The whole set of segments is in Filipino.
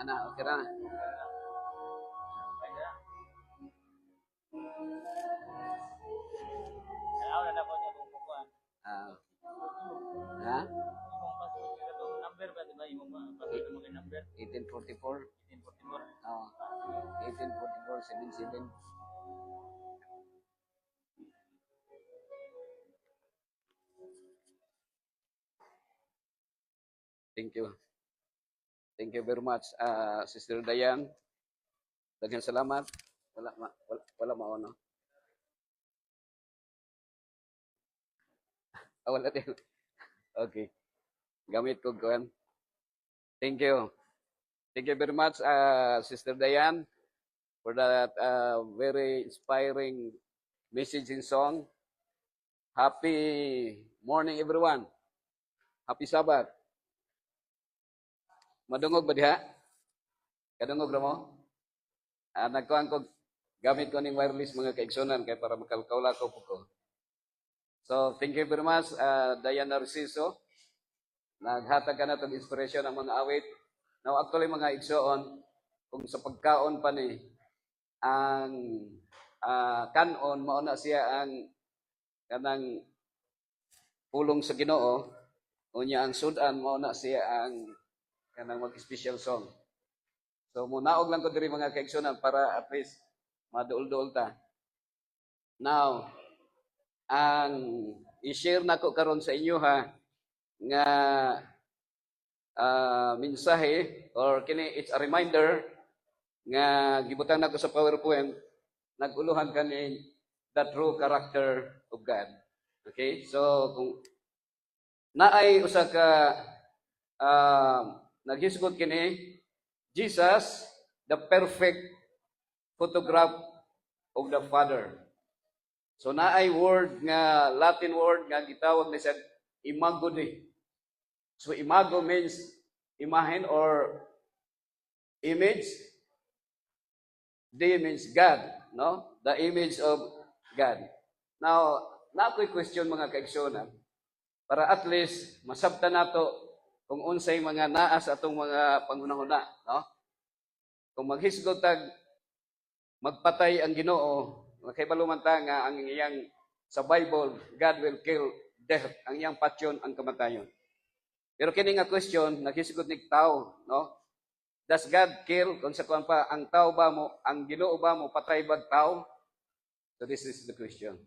Ana, okay na. Ah, ha? 1844? Oh, 1844, 77. Thank you. Thank you very much, Sister Dayan. Daghang salamat. Wala maono. Wala din. Okay. Gamit ko kuan. Thank you. Thank you very much, Sister Dayan, for that very inspiring message and song. Happy morning, everyone. Happy Sabbath. Madungog ba diha? Kadungog ra mo? Nagkuhan ko, gamit ko ning wireless mga kaigsunan kay para makalkaula ko po ko. So, thank you very much, Dayan Narciso. Naghatag ka na itong inspiration ng mga awit. Now, actually, mga igsoon, kung sa pagkaon pa ni, ang kanon, mauna siya ang kanang pulong sa Ginoo, unya ang sudan, mauna siya ang kanang mag-special song. So, munaog lang ko diri mga kaigsunan para at least maduol-duol ta. Now, ang i-share nako karon sa inyo ha, nga mensahe or kini it's a reminder nga gibutang nako sa PowerPoint, naguluhan kani the true character of God. Okay? So, kung naay usa ka naghisgot kini Jesus, the perfect photograph of the Father. So naay word nga Latin word nga gitawag ni sa imago di. So imago means imahen or image. Di means God, no? The image of God. Now, nakoy question mga kaigsonan para at least masabtan nato kung unsay mga naas atong mga pangunahuna, no? Kung maghisgot tag magpatay ang Ginoo, makahibalo man ta nga ang iyang sa Bible, God will kill death, ang iyang patyon ang kamatayon. Pero kini nga question, naghisgot ni tao, no? Does God kill kung sa kuan pa ang tao ba mo, ang Ginoo ba mo patay bag tao? So this is the question.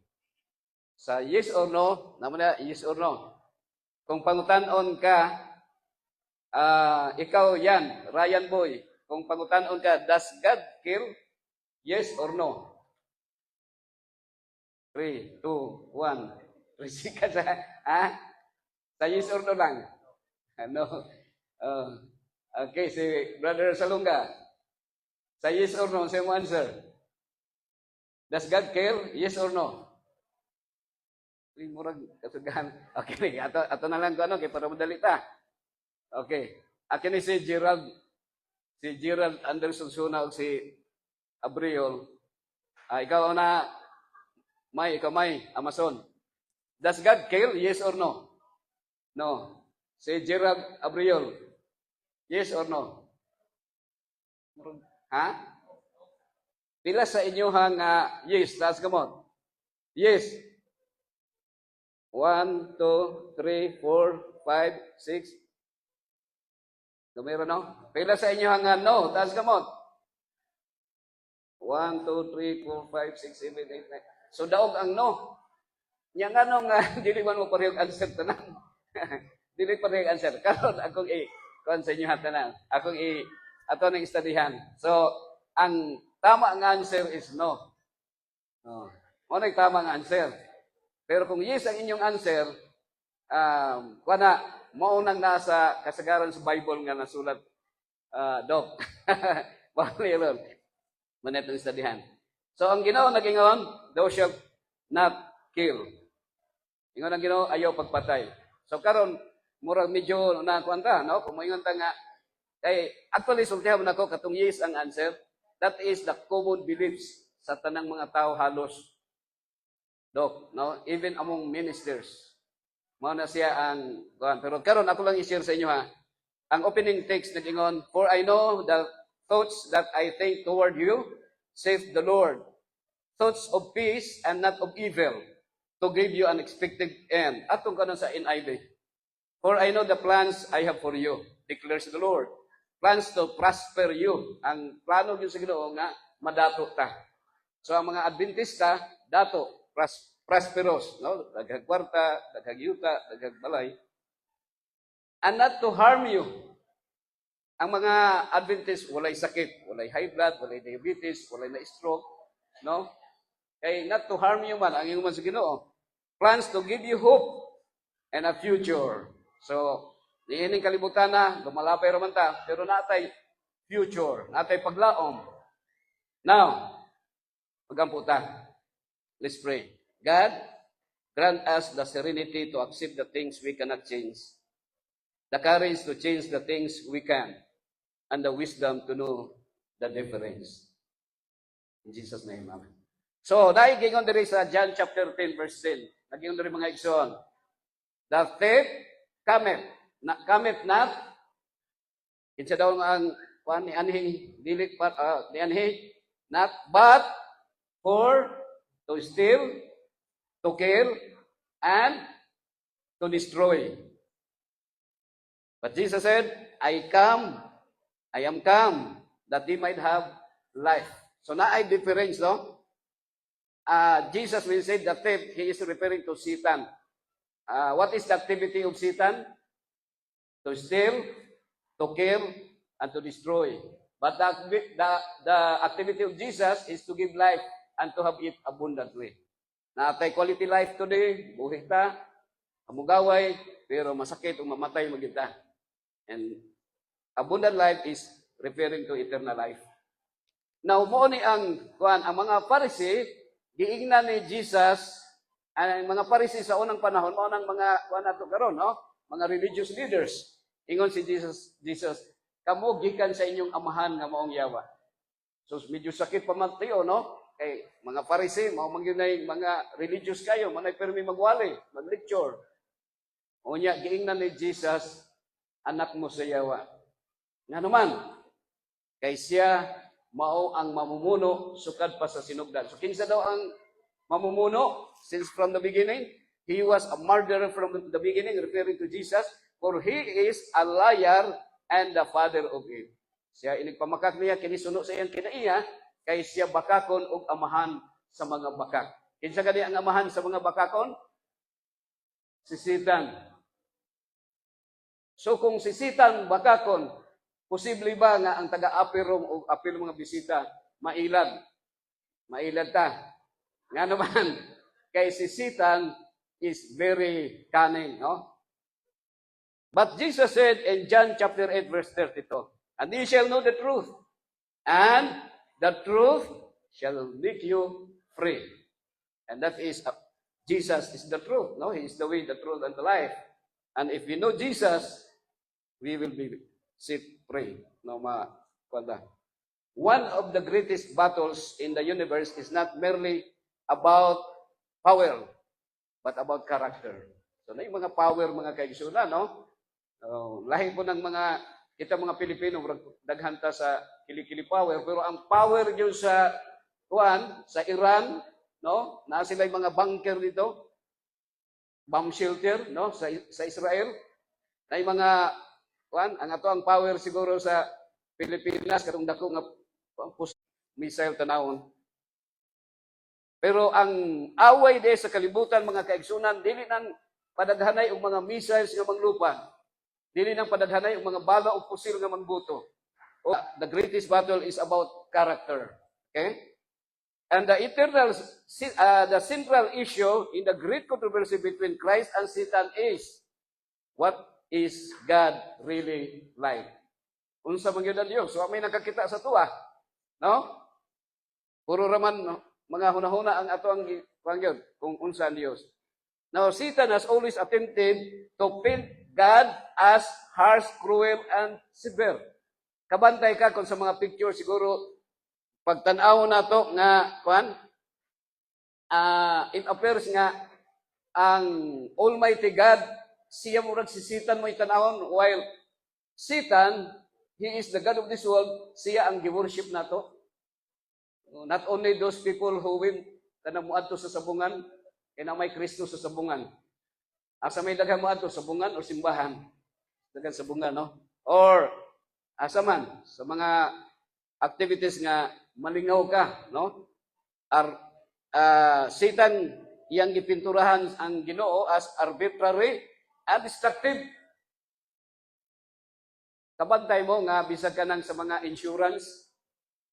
Sa yes or no, namo na yes or no. Kung pangutan-on ka, ikaw yan, Ryan Boy, kung pangutan-on ka, does God kill? Yes or no? 3, 2, 1. Risi ka sa, sa yes or no lang. No. Okay, si Brother Salunga. Sa yes or no, same answer. Does God kill? Yes or no? Murag kasugahan. Okay, ato na lang ko ano, kay para madali ta. Okay. Akin ni si Gerald Anderson Suna o si Abriol. Ikaw na, ikaw may, Amazon. Does God kill? Yes or no? No. Si Gerald Abriol. Yes or no? Ha? Pila sa inyo hang yes, taas kamot. Yes. 1, 2, 3, 4, 5, 6. Numero no? Pila sa inyo hang no, taas kamot. 1, 2, 3, 4, 5, 6, 7, 8, 9. So daog ang no. Nya nga no nga dili man mo parehog answer tanan. Dili parehog answer. Karon akong kon sa inyo tanan. Akong ato nang studyhan. So ang tama nga answer is no. No. Mo nang tama nga answer. Pero kung yes ang inyong answer, kuana mao nang nasa kasagaran sa Bible nga nasulat Dok. Bali ron. Manetong studyhan. So ang Ginoo nagingon, thou shalt not kill. Ingon ang Ginoo ayaw pagpatay. So karon murag medyo na kuanta, no? Kung moingon ta nga kay actually sultihan nako katong yes ang answer. That is the common beliefs sa tanang mga tao halos. Dok, no? Even among ministers. Mao na siya ang kuan. Pero karon ako lang i-share sa inyo ha. Ang opening text nag-ingon, "For I know the thoughts that I think toward you, saith the Lord, thoughts of peace and not of evil, to give you an expected end." Atong kanon sa NIV. "For I know the plans I have for you, declares the Lord. Plans to prosper you." Ang plano yun sa Ginoo nga madato ta. So ang mga Adventista, dato, prosperous, no? Daghang kwarta, daghang yuta, daghang balay. And not to harm you. Ang mga Adventist, walay sakit, walay high blood, walay diabetes, walay na stroke, no? Kay not to harm you man, ang iyong man sa Ginoo. Plans to give you hope and a future. So, diining kalibutan na, lumalapay raman ta, pero natay future, natay paglaom. Now, magampo ta. Let's pray. God, grant us the serenity to accept the things we cannot change, the courage to change the things we can, and the wisdom to know the difference. In Jesus' name, amen. So, dahil gingon diri sa John chapter 10, verse 10, nagingon diri mga igsoon, "The thief cometh not," kinsa daw ang kuan ni anhi, dili ni anhi, "not but for to steal, to kill, and to destroy." But Jesus said, I am come, that they might have life. So na ay difference, no? Jesus, when he said the thief, he is referring to Satan. What is the activity of Satan? To steal, to kill, and to destroy. But the activity of Jesus is to give life and to have it abundantly. Naatay quality life today, buhi ta, amugaway, pero masakit o mamatay magita. And abundant life is referring to eternal life. Now, mo ni ang mga Pharisee, giingnan ni Jesus, ang mga Pharisee sa unang panahon, mao nang mga ato karon, no? Mga religious leaders. Ingon si Jesus, kamo gikan sa inyong amahan nga maong yawa. So medyo sakit pa man tayo, no? Kay mga Pharisee, mao man gyud mga religious kayo, manay permi magwali, mag-lecture. Unya giingnan ni Jesus, anak mo sa yawa. Nga naman, kay siya mao ang mamumuno sukad pa sa sinugdan. So kinsa daw ang mamumuno since from the beginning? He was a murderer from the beginning, referring to Jesus, for he is a liar and the father of it. Siya inigpamakak niya, kinisuno sa iyang kinaiya, kay siya bakakon og amahan sa mga bakak. Kinsa gani ang amahan sa mga bakakon? Si Satan. So kung si Satan bakakon, posible ba nga ang taga-apirong o apil mga bisita mailad? Mailad ta. Nga naman, kay si Satan is very cunning, no? But Jesus said in John chapter 8, verse 32, "And ye shall know the truth, and the truth shall make you free." And that is, Jesus is the truth, no? He is the way, the truth, and the life. And if we know Jesus, we will be set free. No, one of the greatest battles in the universe is not merely about power, but about character. So, na yung mga power, mga kaigsunan, no? Lahi po ng kita mga Pilipino, daghanta sa kilikili power, pero ang power nyo sa Iran, no? Na sila yung mga bunker dito, bomb shelter, no? Sa Israel, na yung mga, ang ato ang power siguro sa Pilipinas, katong dako nga missile tanawon. Pero ang away di sa kalibutan, mga kaigsunan, dili nang padaghanay og mga missiles nga manglupan. Dili nang padaghanay og mga bala o pusil nga mangbuto. The greatest battle is about character. Okay? And the central issue in the great controversy between Christ and Satan is, what is God really like? Unsa man gyud ang Dios? So may nakakita sa tuwa, no? Puro raman mga hunahuna ang ato ang gyud kung unsa ang Dios. Now, Satan has always attempted to paint God as harsh, cruel, and severe. Kabantay ka kung sa mga picture siguro pagtan-aw na to nga it appears nga ang Almighty God, siya murag si Satan mo itanawon while Satan, he is the God of this world, siya ang gi-worship nato. Not only those people who went kanang muadto sa sabungan, kaya na may Kristo sa sabungan. Asa may daghang muadto sabungan o simbahan? Daghang sabungan, no? Or asa man sa mga activities nga malingaw ka, no? Satan iyang gipinturahan ang Ginoo as arbitrary and destructive. Kabantay mo nga bisag ka nang sa mga insurance.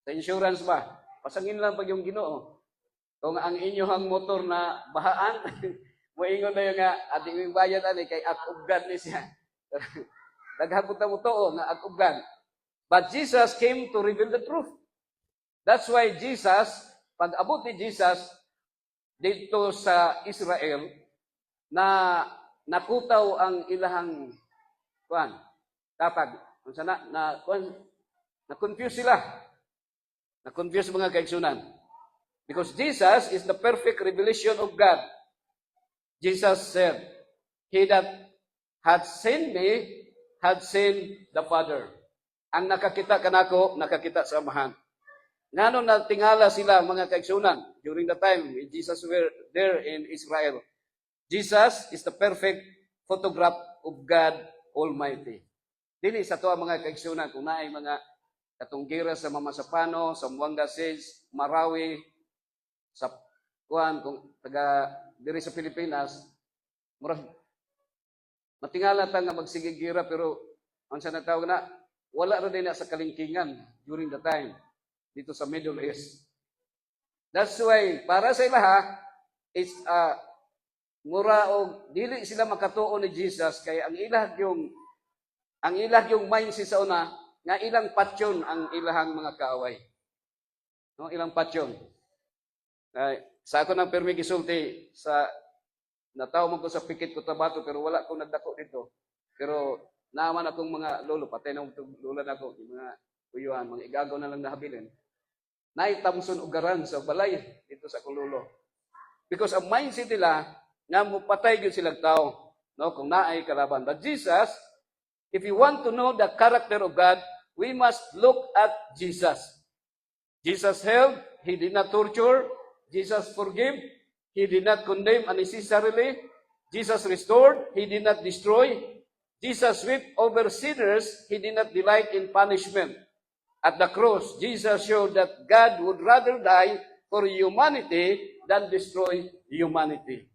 Sa insurance ba? Pasangin lang pag yung Ginoo. Kung ang inyong motor na bahaan, moingon na yung nga, ating yung bayad ani kay akubgan ni siya. Naghapot na mo to, nga akubgan. But Jesus came to reveal the truth. That's why Jesus, pag abot ni Jesus dito sa Israel, na nakutaw ang ilahang tatag. Na-confuse sila. Na-confuse mga kaigsunan. Because Jesus is the perfect revelation of God. Jesus said, "He that had seen me, had seen the Father." Ang nakakita kanako, nakakita sa Amahan. Ngano na tingala sila mga kaigsunan during the time when Jesus were there in Israel. Jesus is the perfect photograph of God Almighty. Dili sa tuwa mga kaigsunan, kung naay mga katunggira sa Mamasapano, sa Muanga Sage, Marawi, sa kung taga diri sa Pilipinas, murag matingala ta nga magsigigira pero ang sa natawag na wala ra din na sa kalingkingan during the time dito sa Middle East. That's why para sa ilaha is mura og dili sila makatuo ni Jesus kay ang ilah yung mindset sa una nga ilang patyon ang ilahang mga kaaway. No, ilang patyon. Sa ako nang permi gisulti sa nataw man ko sa Pikit Cotabato pero wala ko nagdako dito. Pero naaman akong mga lolo, patay na lula na ako, yung mga kuyuhan, mga igagaw na lang nahabilin. Naitamson ugaran sa balay dito sa kululo. Because ang mindset nila, nga mo patay yun silang tao, no? Kung naay kalaban. But Jesus, if you want to know the character of God, we must look at Jesus. Jesus held, He did not torture, Jesus forgave, He did not condemn unnecessarily, Jesus restored, He did not destroy, Jesus wept over sinners, He did not delight in punishment. At the cross, Jesus showed that God would rather die for humanity than destroy humanity.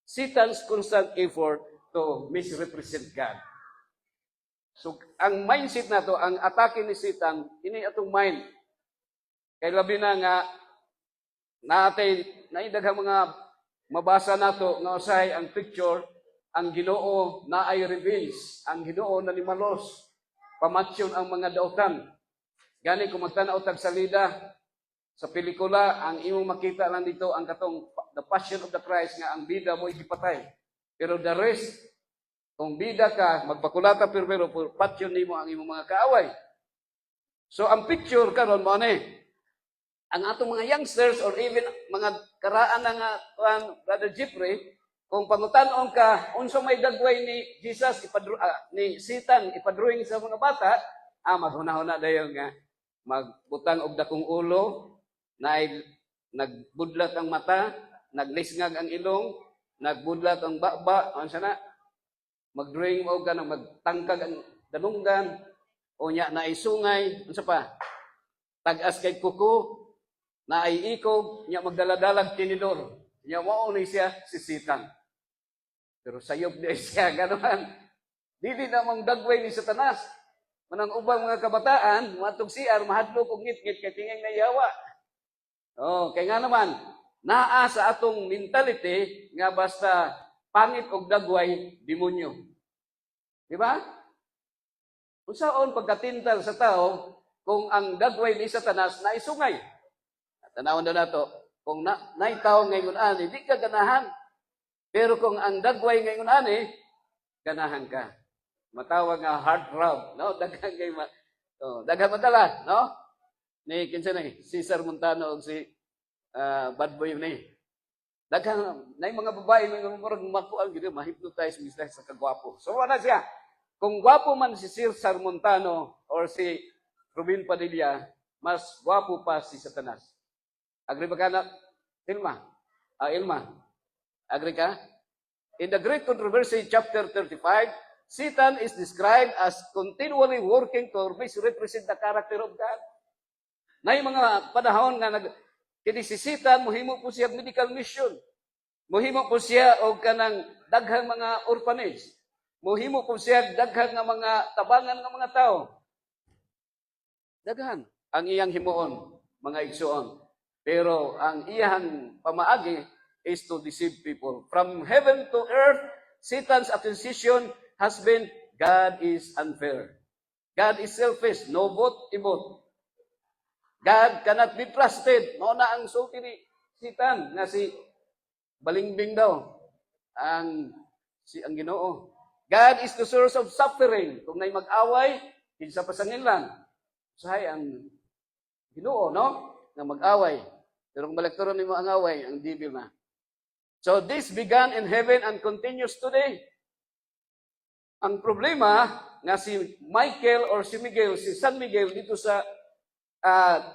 Satan's constant effort to misrepresent God. So, ang mindset na to, ang atake ni Satan, ini atong mind. Kaya labi na nga, naidaghang mga mabasa nato nga usahay ang picture, ang Ginoo na ay reveals, ang Ginoo na limalos, pamatsyon ang mga dautan. Gani kung magtanaw tag salida sa pelikula, ang imong makita lang dito ang katong The Passion of the Christ nga ang bida mo gipatay. Pero the rest, kung bida ka, magpakulata pero patyon nimo ang imong mga kaaway. So ang picture karon mo ni ang atong mga youngsters or even mga karaan na nga Brother Jeffrey, kung pangutan-on ka, unsa may dagway ni Jesus ni Satan ipadrawing sa mga bata, maghuna-huna dayon nga magbutang og dakong ulo, nagbudlat ang mata, naglisngag ang ilong, nagbudlat ang baba, unsa na? Magdrawing mo ka magtangkag ang dalunggan, o nya na isungay, unsa pa? Tag-as kay kuko, na ay ikog, nya magdaladalag tinidor. Nya mao ni siya si Satan. Pero sayop di siya ganoon. Dili namang dagway ni Satanas. Manang ubang mga kabataan, matog CR, mahadlok og ngit-ngit kay tingay na yawa. Kay nga naman, naa sa atong mentality nga basta pangit og dagway, demonyo. Di ba? Unsaon pagkatintal sa tao kung ang dagway ni Satanas na isungay? Tanawon na nato, kung naay tao ngayon ani, di ka ganahan. Pero kung ang dagway ngayon ani, ganahan ka. Matawag nga heart throb, no? Daghang kay daghang madala, no? Ni kinsa ni Cesar Montano og si bad boy ni. Daghang nay mga babae mga murag makuan gid ma-hypnotize misla sa kagwapo. So wala siya. kung gwapo man si Sir Sarmontano or si Rubin Padilla, mas gwapo pa si Satanas. Agree ba ka na? Ilma? Ilma? Agree ka? In the Great Controversy, chapter 35, Satan is described as continually working to misrepresent the character of God. Na yung mga panahon nga kini si Satan, muhimo po siya medical mission. Muhimo po siya og kanang daghang mga orphanage. Muhimo po siya daghang nga mga tabangan nga mga tao. Daghan ang iyang himuon, mga igsoon. Pero ang iyang pamaagi is to deceive people. From heaven to earth, Satan's accusation has been, God is unfair. God is selfish, no vote, i-vote. God cannot be trusted. Mao na ang sulti ni Satan nga si Balingbing daw ang Ginoo. God is the source of suffering. Kung nay mag-away, kinsa pa sa ngilan. Usahay ang Ginoo, no? Nga mag-away. Pero kung balakturon nimo ang away, ang devil na. So this began in heaven and continues today. Ang problema nga si Michael or si Miguel, si San Miguel dito sa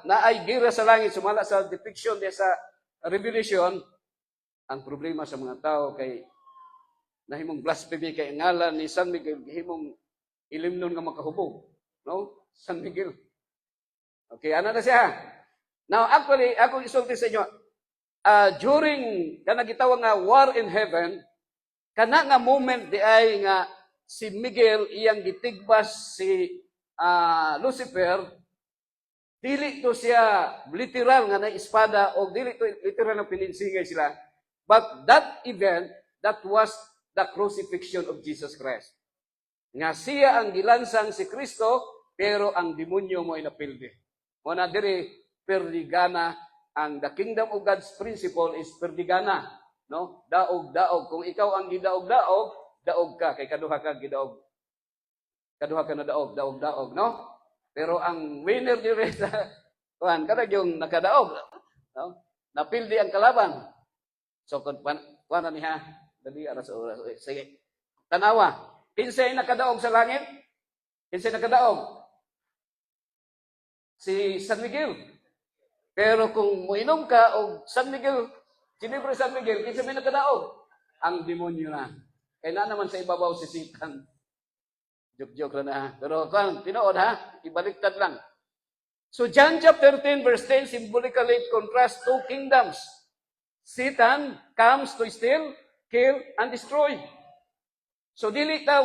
naay gira sa langit, sumala sa depiction niya sa Revelation, ang problema sa mga tao kay nahimong blasphemy kay ngalan ni San Miguel, himong ilimnon nga makahubog. No? San Miguel. Okay, ano na siya? Now, actually, ako isulti sa inyo, during kana gitawag nga war in heaven, kana nga moment di ay nga si Miguel iyang gitigbas si Lucifer, dili to siya literal nga na espada o dili to literal na pininsingay sila. But that event, that was the crucifixion of Jesus Christ. Nga siya ang gilansang si Kristo, pero ang demonyo mo ay napildi. Muna diri, perdigana, ang the kingdom of God's principle is perdigana. No? Daog-daog. Kung ikaw ang gidaog-daog, daog ka. Kay kaduha ka gidaog. Kaduha ka na daog, daog-daog. No? Pero ang winner diri sa kuan kada yung nakadaog, no? Napildi ang kalaban. So kun kuan niya, dali aras oras. Sige. Tanawa. Kinsay nakadaog sa langit? Kinsay nakadaog? Si San Miguel. Pero kung moinom ka og San Miguel, sinibre San Miguel, kinsay may nakadaog? Ang demonyo na. Kaya na naman sa ibabaw si Satan. Joke-joke lang na. Pero kung tinood ha, ibaliktad lang. So John chapter 10 verse 10 symbolically contrasts two kingdoms. Satan comes to steal, kill, and destroy. So dili ta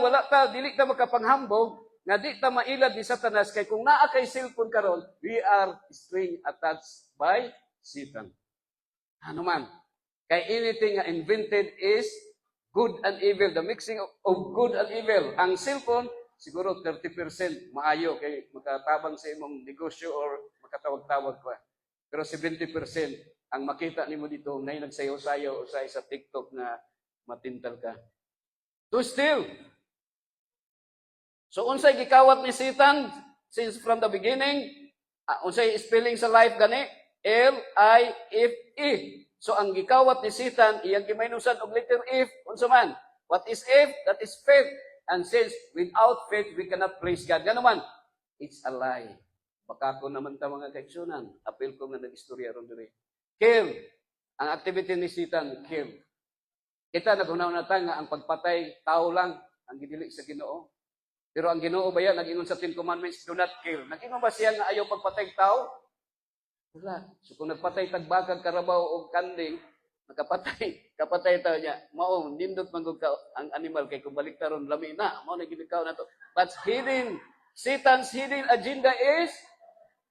makapanghambog, nga di ta mailad ni Satanas, kay kung naa kay cellphone karon, we are string attached by Satan. Ano man? Kay anything nga invented is good and evil, the mixing of good and evil. Ang cellphone, siguro 30% maayo kay makatabang sa imong negosyo or makatawag-tawag pa. Pero 70% ang makita nimo dito na nagsayaw-sayaw usay sa TikTok na matintal ka. To steal. So unsay gikawat ni Satan since from the beginning? Unsay spelling sa life gani? L-I-F-E. So ang gikawat ni Satan, iyang gimaynusan og letter F, unsa man? What is F? That is faith. And since without faith, we cannot praise God. Gano man? It's a lie. Baka ko naman ta mga kaigsunan. Apil ko nga nag-istorya ron diri. Kill. Ang activity ni Satan, kill. Kita nagunaw na ta nga ang pagpatay, tao lang ang gidili sa Ginoo. Pero ang Ginoo ba yan, nag-ingon sa 10 Commandments, do not kill. Nag-ingon ba siya nga ayaw pagpatay tao? Wala. So kung nagpatay tagbakag, karabaw o kanding, kapatay tao niya. Mao, nindot manggod ka ang animal kay kung balik taron lami na. Mao na ginikaw na to. But Satan's hidden agenda is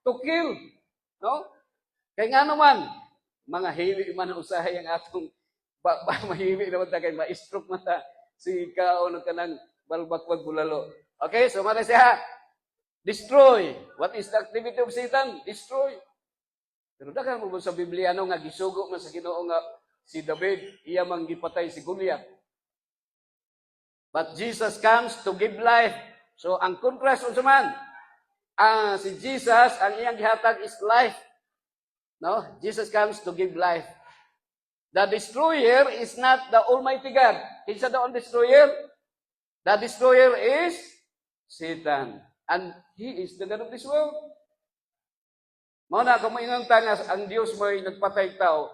to kill. No? Kay nga naman, mga hili man usahay ang atong mahili naman ta kay ma-stroke man ta si kao no kanang balbakwag bulalo. Okay, so mara siya. Destroy. What is the activity of Satan? Destroy. Pero daghang mo sa Biblia no nga gisugo man sa Ginoo nga si David iya man gipatay si Goliath. But Jesus comes to give life. So ang contrast unsa man? Si Jesus ang iyang gihatag is life. No? Jesus comes to give life. The destroyer is not the Almighty God. Kinsa the destroyer? The destroyer is Satan. And he is the God of this world. Mao na kung maingon tangas ang Dios mo'y nagpatay tao.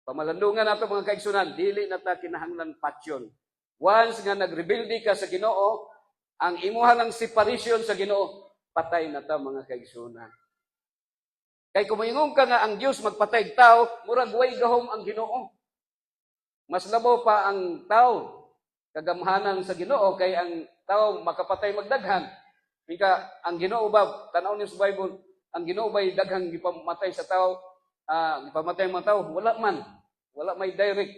Pamalandungan nato mga kaigsunan, dili na ta kinahanglan pasyon. Once nga nagrebelde ka sa Ginoo, ang imuha ng separation sa Ginoo, patay na ta mga kaigsunan. Kay kung maingon ka nga ang Dios magpatay tao, murag way gahom ang Ginoo. Mas labaw pa ang tao kagamhanan sa Ginoo kay ang tao makapatay magdaghan. Mika ang Ginoo ba tan-aw niyo sa Bible, ang Ginoo ba'y daghang gipamatay sa tao, gipamatay ang mga tao? Wala man. Wala may direct.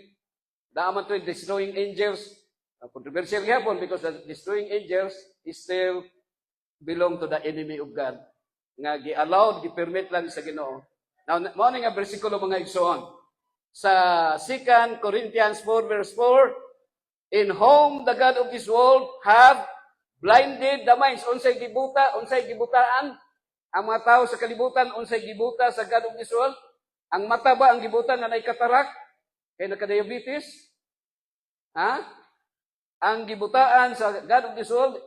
Daaman to destroying angels. Controversial hapon because the destroying angels is still belong to the enemy of God. Nga gi-allowed, gi-permit lang sa Ginoo. Now, mao ni nga bersikulo mga igsoon. Sa 2 Corinthians 4 verse 4, in whom the God of this world have blinded the minds. Unsay gibuta, unsay gibutaan? Ang mga tao sa kalibutan, unsay gibuta sa God of this world? Ang mata ba ang gibutan na katarak? Kaya nagka-diabetes? Ha? Ang gibutaan sa God of this world,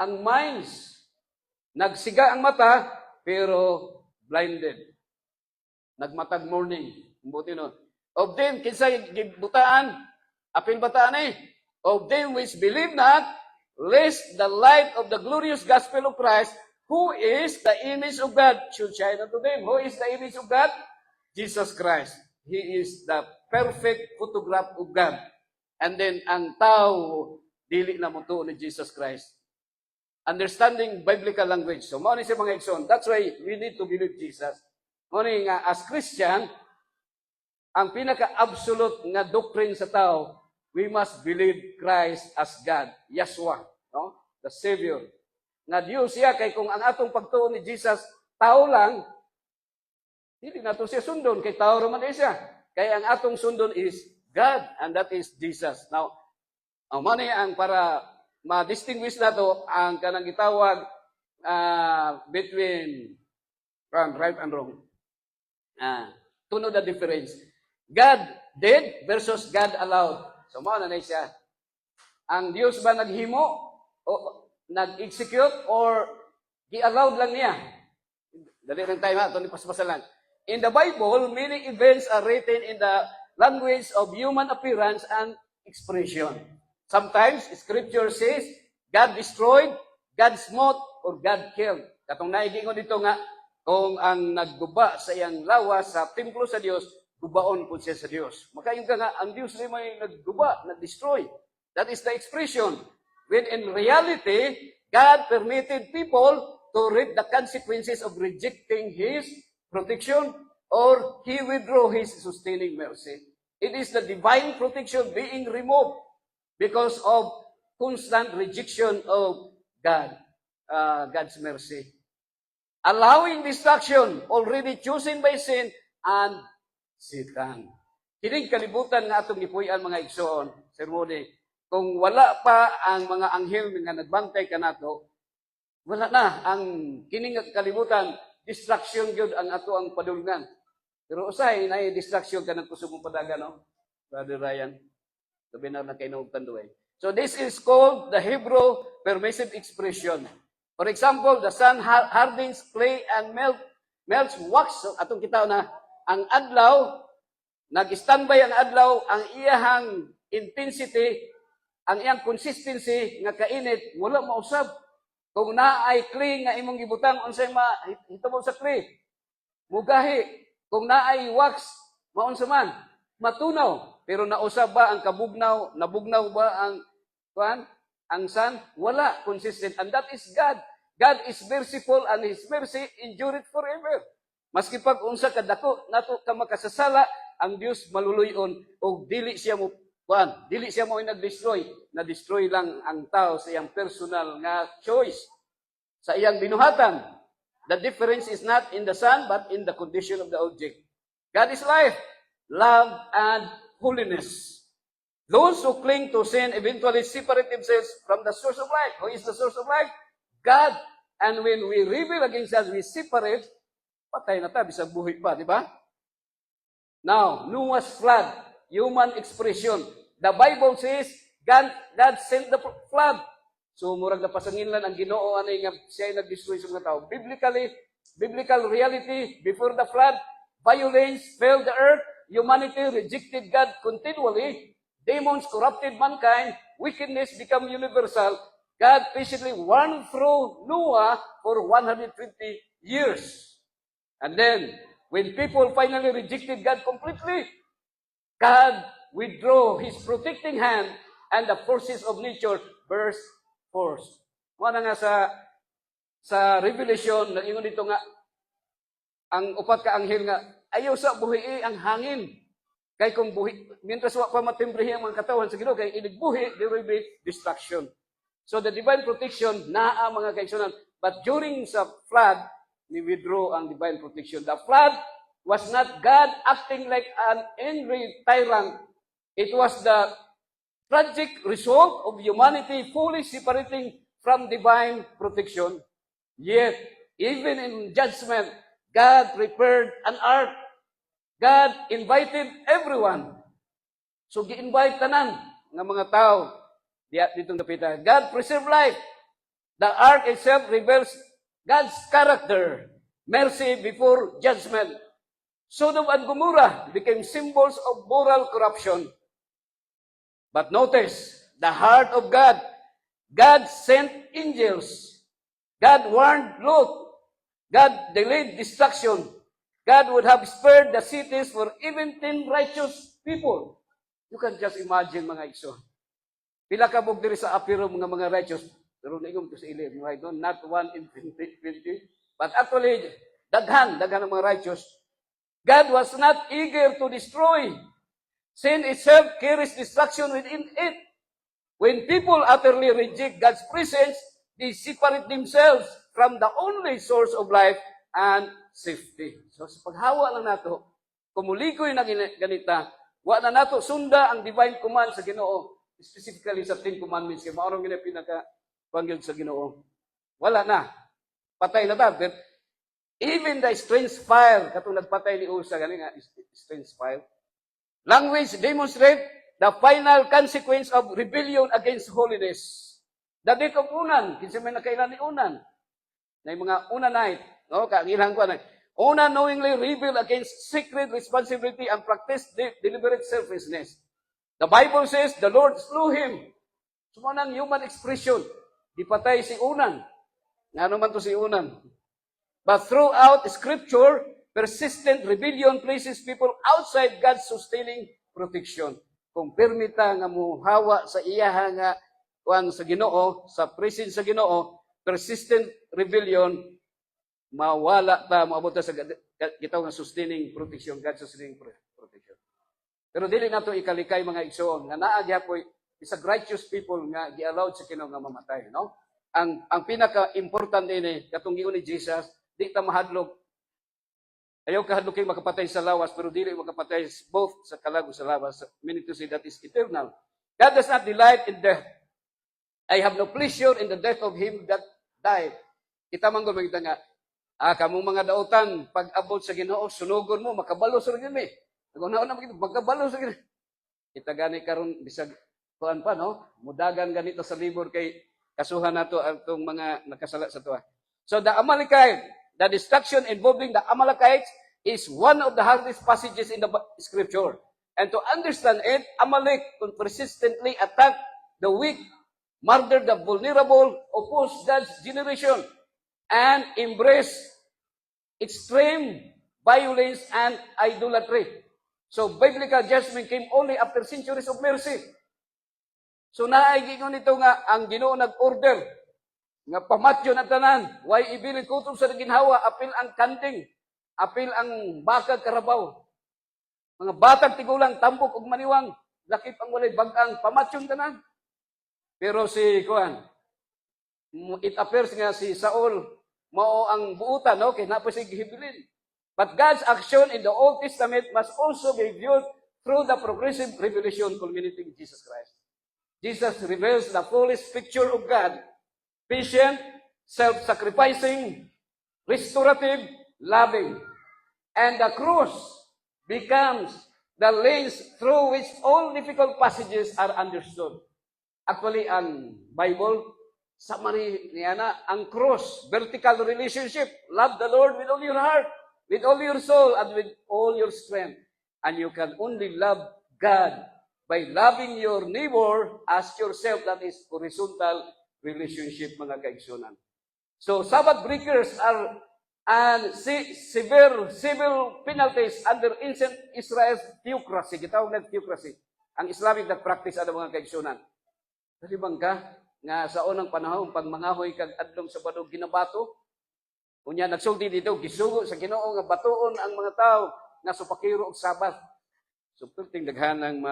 ang minds. Nagsiga ang mata, pero blinded. Nagmatag morning. Buti nun. Of them, kinsay gibutaan? Apil bataan eh. Of them which believe not, lest the light of the glorious gospel of Christ, who is the image of God, should shine unto them. Who is the image of God? Jesus Christ. He is the perfect photograph of God. And then, ang tao, dili na mo to ni Jesus Christ. Understanding biblical language. So, mao ni sa mga igsoon. That's why we need to believe Jesus. Mao ni nga, as Christian, ang pinaka-absolute nga doctrine sa tao, we must believe Christ as God. Yeshua. No? The Savior. Nga Diyos siya, kay kung ang atong pagtuon ni Jesus, tao lang, hindi nato siya sundon, kay tao raman siya. Kaya ang atong sundon is God, and that is Jesus. Now, ang mani ang para ma-distinguish nato ang kanang gitawag between right and wrong. To know the difference. God did versus God allowed. So, mao na siya. Ang Diyos ba naghimo o nag-execute or gi-allowed lang niya? Dali ng time ha, ito ni paspasa lang. In the Bible, many events are written in the language of human appearance and expression. Sometimes, Scripture says, God destroyed, God smote, or God killed. Katong naigingon dito nga, kung ang nagguba sa iyang lawas sa templo sa Diyos, gubaon po siya sa Diyos. Makain ka nga, ang Diyos rin may nagguba, nag-destroy. That is the expression. When in reality, God permitted people to reap the consequences of rejecting His protection or He withdrew His sustaining mercy. It is the divine protection being removed because of constant rejection of God, God's mercy. Allowing destruction already chosen by sin and Satan. Kining kalibutan nga atong gipuy-an mga igsoon, Sir Rudy, kung wala pa ang mga anghel nga nagbantay kanato, wala na ang kining kalibutan, distraction gyud ang ato ang padulngan. Pero usay na distraction ka ng kusog mong padaga, no? Brother Ryan, sabi na nakainugtan duway. So this is called the Hebrew permissive expression. For example, the sun hardens clay and melts wax. So atong kita na ang adlaw, nag-standby ang adlaw, ang iyahang intensity, ang iyang consistency nga kainit, wala mausab. Kung naay clay nga imong gibutang, unsay mahitabo sa clay? Mugahi. Kung naay wax, maunsa man? Matunaw. Pero nausab ba ang kabugnaw? Nabugnaw ba ang ang sun? Wala. Consistent. And that is God. God is merciful and His mercy endureth forever. Maski pag unsa kadako nato ka makasasala, ang Dios maluluyon o dili siya mo dili siya mo nag-destroy, na-destroy lang ang tao sa iyang personal nga choice, sa iyang binuhatan. The difference is not in the sun, but in the condition of the object. God is life, love, and holiness. Those who cling to sin eventually separate themselves from the source of life. Who is the source of life? God. And when we rebel against us, we separate, patay na ta, bisag buhay pa, di ba? Now, Noah's flood, human expression. The Bible says God sent the flood. So murag napasanginlan ang Ginoo ani nga siya ay nag-destroy sa mga tao. Biblical reality before the flood, violence filled the earth, humanity rejected God continually, demons corrupted mankind, wickedness become universal. God patiently warned through Noah for 120 years. And then, when people finally rejected God completely, God withdrew His protecting hand and the forces of nature burst forth. Muna nga sa Revelation, nag-ingon dito nga, ang upat ka anghel nga, ayaw sa buhi ang hangin. Kay kung buhi, mientras wa pa matimbrihi ang mga katawan sa Ginoo, kay inigbuhi, there will be destruction. So the divine protection, naa mga kaigsunan. But during sa flood, ni withdraw ang divine protection. The flood was not God acting like an angry tyrant. It was the tragic result of humanity fully separating from divine protection. Yet, even in judgment, God prepared an ark. God invited everyone. So, gi-invite tanan ng mga tao ditong dapitan. God preserved life. The ark itself reveals God's character, mercy before judgment. Sodom and Gomorrah became symbols of moral corruption. But notice, the heart of God. God sent angels. God warned Lot. God delayed destruction. God would have spared the cities for even 10 righteous people. You can just imagine mga igsoon. Pila ka bug diri sa apiro mga righteous. Pero naingom to sa ilim, right? No? Not 1 in 20, but actually, daghan ang mga righteous. God was not eager to destroy. Sin itself carries destruction within it. When people utterly reject God's presence, they separate themselves from the only source of life and safety. So sa paghawa lang nato, kumuligoy na ganita, wa na nato sunda ang divine command sa Ginoo, specifically sa 10 commandments, kaya maorong gina pinaka-pangyod sa Ginoo. Wala na. Patay na ta. But even the strange fire, katong nagpatay ni Usa, gani nga, strange fire. Language demonstrate the final consequence of rebellion against holiness. The death of Unan, kinsa may nakailan ni Unan, na yung mga Unanite, no, kaangilang ko na, Unan knowingly rebelled against sacred responsibility and practiced deliberate selfishness. The Bible says, the Lord slew him. Sumanang human expression, di patay si Unan. Nga naman to si Unan. But throughout Scripture, persistent rebellion places people outside God's sustaining protection. Kung permita nga muhawa sa iyaha nga kuan sa Ginoo, sa presence sa Ginoo, persistent rebellion, mawala ta, maabot ta sa kita nga sustaining protection, God's sustaining protection. Pero dili nato ikalikay mga igsoon nga naa gyapon isang righteous people nga gi-allowed sa Ginoo nga mamatay, no? Ang pinaka-important ini katong giun ni Jesus, di ta mahadlok. Ayaw kahadlok kay makapatay sa lawas, pero dili makapatay both sa kalag ug sa lawas, meaning to say that is eternal. God does not delight in death. I have no pleasure in the death of him that died. Kita man gud magita nga, kamong mga dautan, pag abot sa Ginoo, sunugon mo, makabalo sa gini. Nagunaon na magkabalo sa gini. Kita gani karon bisag kuan pa, no? Mudagan ganito sa libur kay kasuhan nato atong mga nakasala sa tuwa. So the Amalekite, the destruction involving the Amalekites is one of the hardest passages in the Scripture. And to understand it, Amalek persistently attacked the weak, murdered the vulnerable, opposed God's generation, and embraced extreme violence and idolatry. So biblical judgment came only after centuries of mercy. So naaigingon nito nga ang Ginoo nag-order nga pamatyo na tanan, way ibilin kutob sa ginhawa, apil ang kanding, apil ang bakag karabaw. Mga batang tigulang, tambok ug maniwang, lakip ang walay bagang, pamatyon tanan. Pero si Kuan, it appears nga si Saul, mao ang buutan, no? Kaya napasig hibilin. But God's action in the Old Testament must also be viewed through the progressive revelation culminating in Jesus Christ. Jesus reveals the fullest picture of God, patient, self-sacrificing, restorative, loving. And the cross becomes the lens through which all difficult passages are understood. Actually, ang Bible, summary niya na, ang cross, vertical relationship. Love the Lord with all your heart, with all your soul, and with all your strength. And you can only love God by loving your neighbor as yourself. That is horizontal relationship, mga kaigsunan. So, Sabbath breakers are severe civil penalties under ancient Israel's theocracy. Gitawag na theocracy. Ang Islamic na practice ano mga kaigsunan. Kasi bangka, nga sa unang panahon, pag mangahoy kag adlong sa badog ginabato, unya nagsulti dito, gisugo sa Ginoo nga batuon ang mga tao nga supakiro og Sabat. So, perting daghanang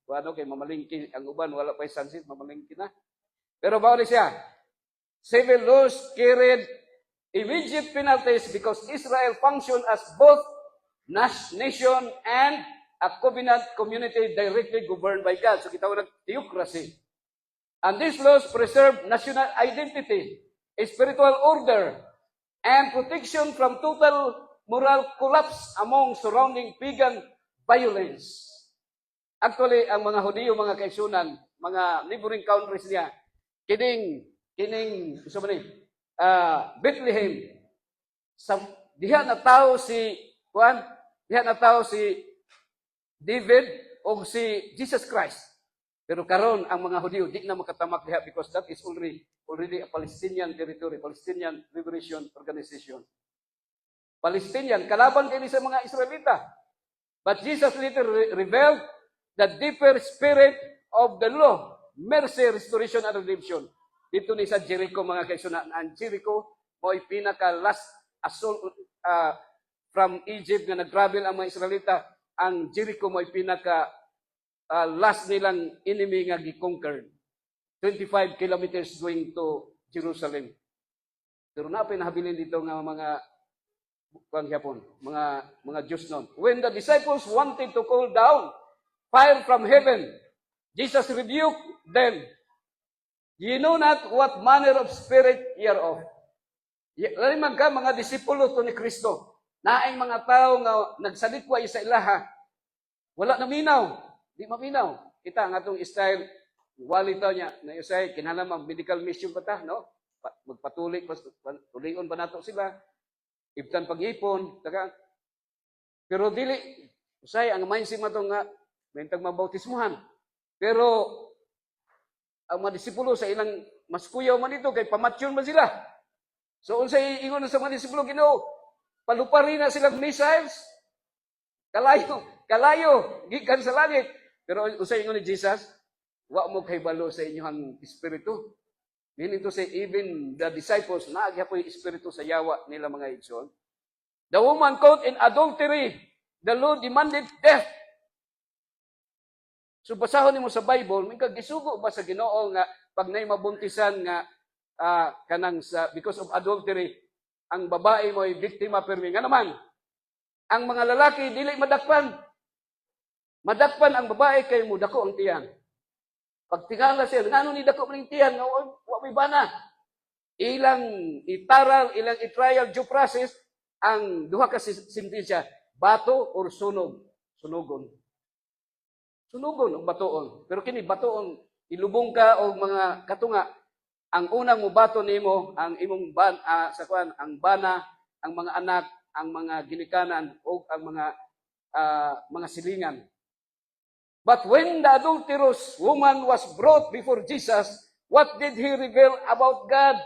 kay mamalingki ang uban, wala pa'y sansit, mamalingki na. Pero bawal siya. Civil laws carried immediate penalties because Israel functioned as both nation and a covenant community directly governed by God. So kitawag ng theocracy. And these laws preserve national identity, a spiritual order, and protection from total moral collapse among surrounding pagan violence. Actually, ang mga Hudiyo, mga kaigsunan, mga neighboring countries niya, kining Bethlehem, diha na tao si David o si Jesus Christ. Pero karon ang mga Hudiyo di na makatamak diha because that is already a Palestinian territory, Palestinian Liberation Organization. Palestinian, kalaban kini sa mga Israelita. But Jesus later revealed the deeper spirit of the law, mercy, restoration, and redemption. Dito ni sa Jericho, mga kaigsunan. Ang Jericho, mo'y pinaka-last assault from Egypt na nag-travel ang mga Israelita. Ang Jericho mo'y pinaka-last nilang enemy nga gi-conquered. 25 kilometers going to Jerusalem. Pero na pinahabilin dito nga mga Diyos noon. When the disciples wanted to call down fire from heaven, Jesus rebuked them. You know not what manner of spirit ye are of. Lalimag ka, mga disipulo to ni Kristo. Naay mga tao nga nagsalikwa sa ilaha. Wala na minaw. Di maminaw. Kita ang atong style, wali tao niya, na usay, kinahanglan medical mission pa ta, no? Magpatuloy, tulion pa nato sila. Ibtan pag-ipon, taka. Pero dili, usay, ang mindset mo ito nga, may tagmabautismuhan. Pero, ang mga disipulo sa ilang mas kuyaw man ito, kay pamatsyon man sila. So, unsay ingon sa mga disipulo, Ginoo, paluparin na silang missiles, kalayo, gikan sa langit. Pero unsay ingon ni Jesus, wa mo kay balo sa inyong espiritu. Meaning to say, even the disciples, naagyapoy espiritu sa yawa nila mga igsoon. The woman caught in adultery, the law demanded death. So basahon nimo sa Bible, may kagisugo ba sa Ginoo nga pag nay mabuntisan nga because of adultery, ang babae mo ay biktima permi. Nga naman, ang mga lalaki dili madakpan. Madakpan ang babae kay mudako ang tiyan. Pag tingala siya, ngano ni dako man ang tiyan, wa may bana. Ilang itaral, ilang i-trial due process, ang duha ka sentensya, bato or sunog. Sunogon o batoon. Pero kini batoon, ilubong ka o mga katunga. Ang unang mo bato nimo, ang imong ang bana, ang mga anak, ang mga ginikanan o ang mga silingan. But when the adulterous woman was brought before Jesus, what did he reveal about God?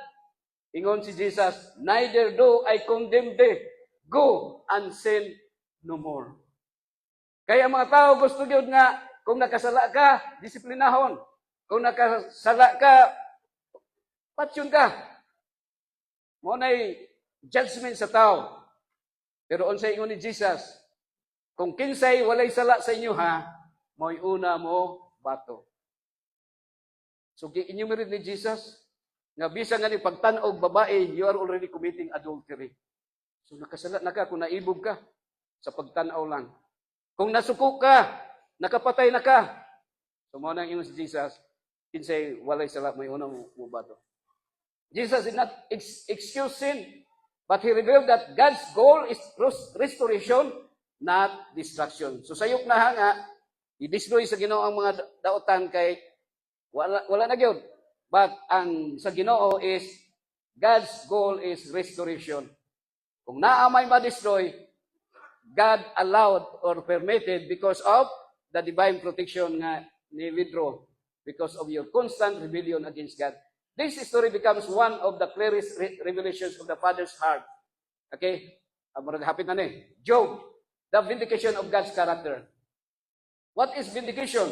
Ingon si Jesus, neither do I condemn thee. Go and sin no more. Kaya mga tao gusto gyud nga kung nakasala ka, disiplinahon. Kung nakasala ka, patsyon ka. Mo na'y judgment sa tao. Pero unsay ingon ni Jesus, kung kinsay walay sala sa inyo ha, mo'y una mo bato. So, enumerate ni Jesus, nga bisa nga ni pagtanog babae, you are already committing adultery. So, nakasala na ka kung naibog ka sa pagtanaw lang. Kung nasuko ka, nakapatay na ka. So, mo nang ingon si Jesus, kinsay walay sala, may una mo bato. Jesus did not excuse sin, but He revealed that God's goal is restoration, not destruction. So, sayok na nga, i-destroy sa Ginoo ang mga daotan kay wala na gyud. But ang sa Ginoo is, God's goal is restoration. Kung naamay ma-destroy, God allowed or permitted because of the divine protection nga ni withdraw because of your constant rebellion against God. This story becomes one of the clearest revelations of the Father's heart. Okay? Hapit na ni. Job, the vindication of God's character. What is vindication?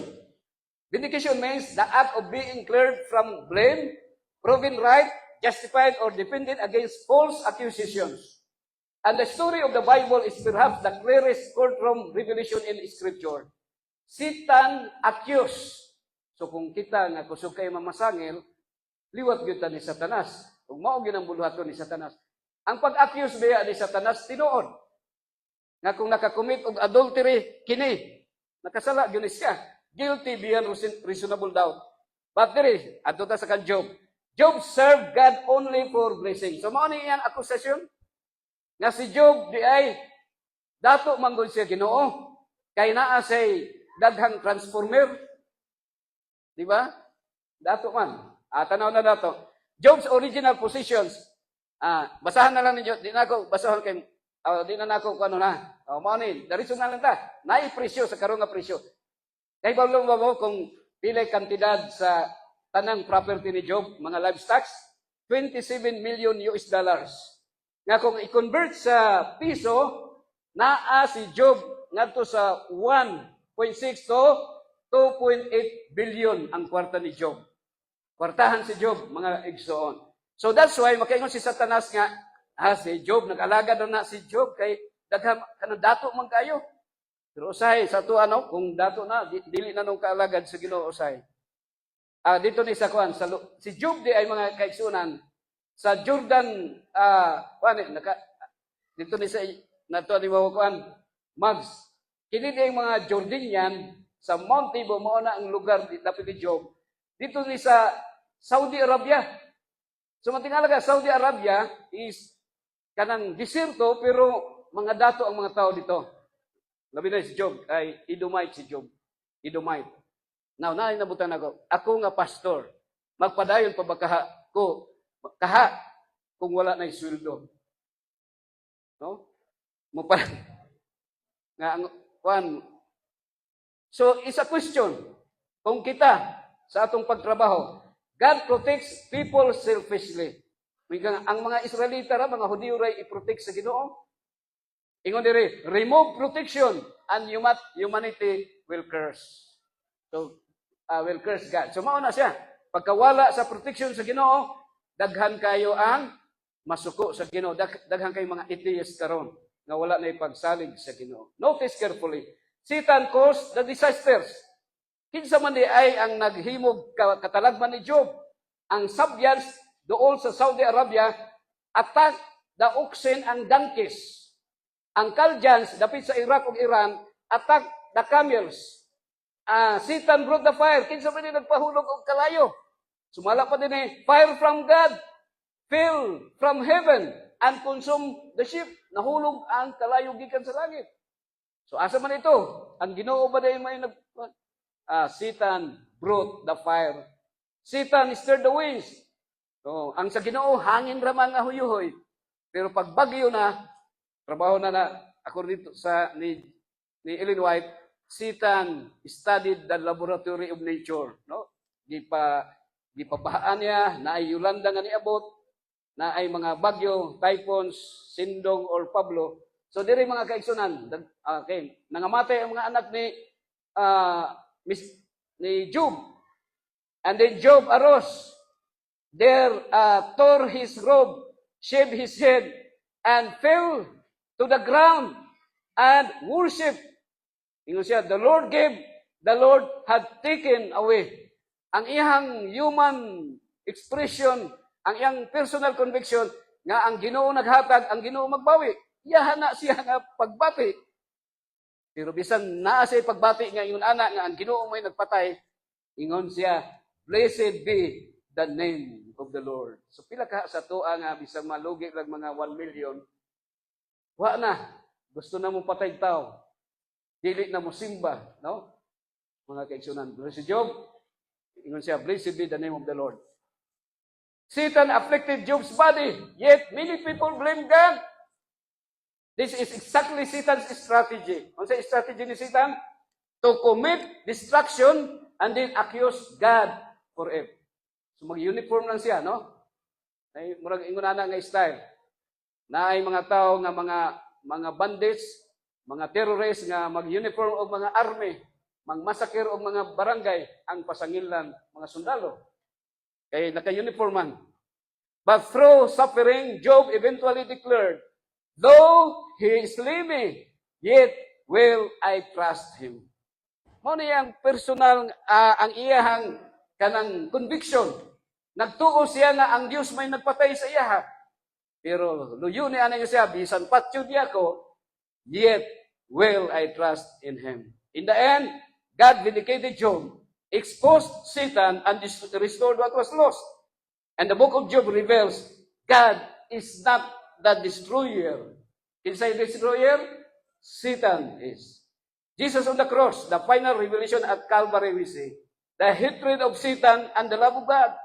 Vindication means the act of being cleared from blame, proven right, justified, or defended against false accusations. And the story of the Bible is perhaps the clearest courtroom revelation in Scripture. Satan accused. So kung kita nga kusog kayo mamasangil, liwat gyud ta ni Satanas. Kung mao gyud ang buluhaton ni Satanas. Ang pag-accuse biya ni Satanas tinuod. Nga kung nakakommit og adultery kini, nakasala gyud siya. Guilty beyond reasonable doubt. But diri adto ta sa kan Job. Job served God only for blessing. So mao ni iyang akusasyon nga si Job di ay dato manggod siya Ginoo kay naa say daghang transformer. Di ba? Dato man. Tanaw na dato. Job's original positions. Basahan na lang ninyo. Di na ako basahan kay di na ako kuno na. Mao ni, dariso na lang ta. Naay presyo sa karon nga presyo. Kay bawlo mo kung pila kantidad sa tanang property ni Job, mga livestock, 27 million US dollars. Nga kung i-convert sa piso, naa si Job ngadto sa 1.6 to 2.8 billion ang kwarta ni Job. Kwartahan si Job, mga igsoon. So that's why makaingon si Satanas nga, si Job, nag-alaga na si Job kay daghang kanang dato man kayo. Pero usay sa to kung dato na dili na nung kaalagad sa Ginoo usay. Dito ni sa kuan si Job di ay mga kaigsunan sa Jordan dito ni sa nato ni mo kuan Mags. Kini di mga Jordanian sa Mount Nebo mao na ang lugar dapit ni Job. Dito ni sa Saudi Arabia. So matingala ka Saudi Arabia is kanang diserto pero mga dato ang mga tao dito. Labi na si Job, ay Edomite si Job. Edomite. Now, nabutan ako nga pastor, magpadayon pa ba kaha, kung wala na sweldo. No? Mupa, nga, kuan. So, is a question. Kung kita, sa atong pagtrabaho, God protects people selfishly. Ang mga Israelita, mga Hudiyo ray i-protect sa Ginoo. Ingon diri, remove protection and humanity will curse. So, will curse God. So, mauna siya. Pagkawala sa protection sa Ginoo, daghan kayo ang masuko sa Ginoo. Daghan kayo mga atheist karon nga wala na ipagsalig sa Ginoo. Notice carefully. Satan caused the disasters. Kinsa man di ay ang naghimog katalagman ni Job. Ang Sabyans dool sa Saudi Arabia attack the oxen and donkeys. Ang Chaldeans, dapit sa Iraq o Iran, attack the camels. Satan brought the fire. Kinsa man din nagpahulog og kalayo. Sumala pa din fire from God fell from heaven and consume the ship. Nahulog ang kalayo gikan sa langit. So asa man ito? Ang Ginoo ba din may Satan brought the fire. Satan stirred the winds. So ang sa Ginoo hangin ra man nga huyuhoy. Pero pag bagyo na trabaho na ako dito sa ni Ellen White, Satan studied the laboratory of nature, no? Gipabahaan niya na ay Yolanda nga niabot, na ay mga bagyo, typhoons, Sindong or Pablo. So diri mga kaigsunan, okay, nangamatay ang mga anak ni Job. And then Job arose. There tore his robe, shaved his head, and fell to the ground and worship. Ingon siya, the Lord gave, the Lord had taken away. Ang iyang human expression, ang iyang personal conviction, nga ang Ginoo naghatag, ang Ginoo magbawi. Iyahan na siya nga pagbati. Pero bisan naa siya pagbati nga ingon ana nga ang Ginoo may nagpatay, ingon siya, blessed be the name of the Lord. So pila ka sa tuwa nga bisan malugi lang mga 1 million, wa na. Gusto na mo patay tao. Dili na mo simba. No? Mga kaigsunan. Si Job, ingon siya, blessed be the name of the Lord. Satan afflicted Job's body, yet many people blame God. This is exactly Satan's strategy. Ano sa strategy ni Satan? To commit destruction and then accuse God for it. So mag-uniform lang siya, no? Ay murag ingon ana nga style. Na ay mga tao nga mga bandits, mga terrorists nga mag-uniform og mga army, mangmasakir og mga barangay ang pasangilan mga sundalo. Kay naka-uniforman. But through suffering, Job eventually declared, though he is living, yet will I trust him. Mao niyang personal ang iyahang kanang conviction. Nagtuo siya nga ang Dios may nagpatay sa iya. Pero luyo ni ana siya bisan patyo niya ko, yet will I trust in him. In the end, God vindicated Job, exposed Satan, and restored what was lost. And the book of Job reveals God is not the destroyer. Inside the destroyer, Satan is. Jesus on the cross, the final revelation at Calvary, we see the hatred of Satan and the love of God.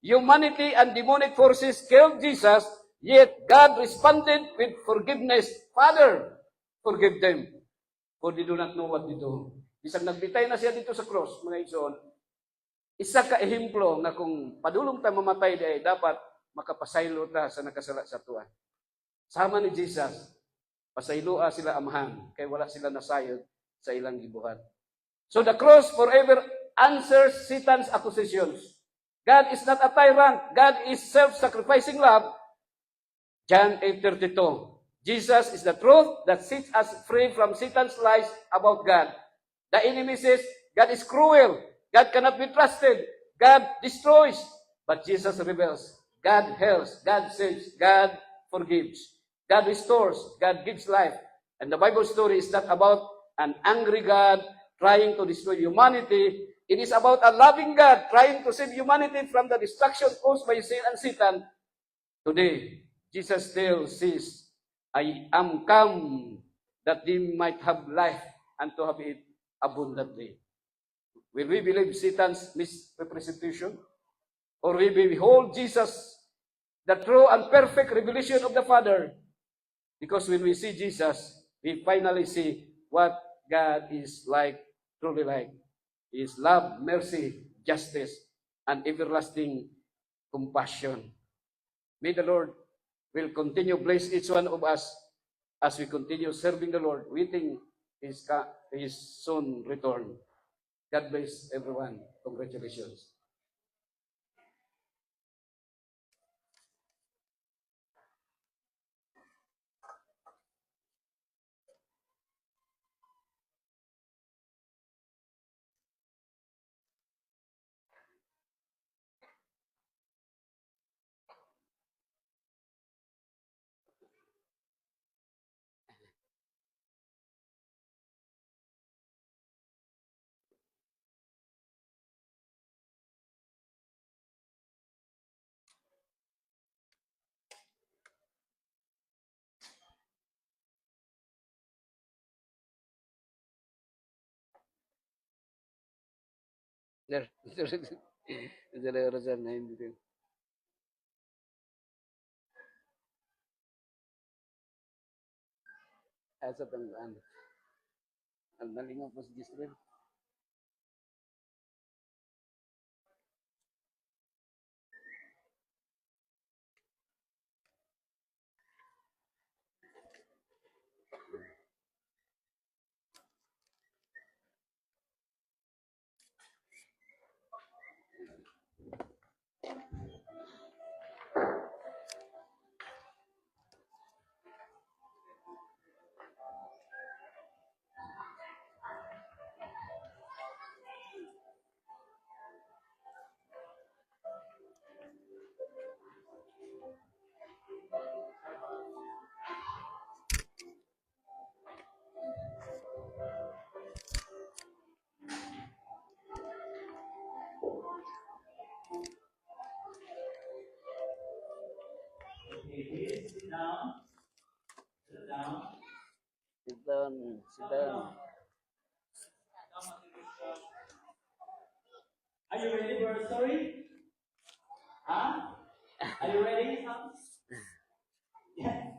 Humanity and demonic forces killed Jesus, yet God responded with forgiveness. Father, forgive them, for they do not know what they do. Isang nagbitay na siya dito sa cross, mga igsoon, isa ka ehemplo nga kung padulong ta mamatay di ay dapat makapasaylo ta sa nakasala sa tuwa. Sama ni Jesus, pasayloa sila amahan, kay wala sila nasayod sa ilang gibuhat. So the cross forever answers Satan's accusations. God is not a tyrant. God is self-sacrificing love. John 8:32. Jesus is the truth that sets us free from Satan's lies about God. The enemy says, God is cruel. God cannot be trusted. God destroys. But Jesus rebels. God heals. God saves. God forgives. God restores. God gives life. And the Bible story is not about an angry God trying to destroy humanity. It is about a loving God trying to save humanity from the destruction caused by sin and Satan. Today, Jesus still says, I am come that they might have life and to have it abundantly. Will we believe Satan's misrepresentation? Or will we behold Jesus, the true and perfect revelation of the Father? Because when we see Jesus, we finally see what God is like, truly like. He is love, mercy, justice, and everlasting compassion. May the Lord will continue bless each one of us as we continue serving the Lord, waiting His soon return. God bless everyone. Congratulations. There, there is a name. Asa tanggaan. Ang nalingaw po si Gisrel. Sit down. Sit down. Sit down. Sit down. Are you ready for a story? Huh? Are you ready, sons? Yes.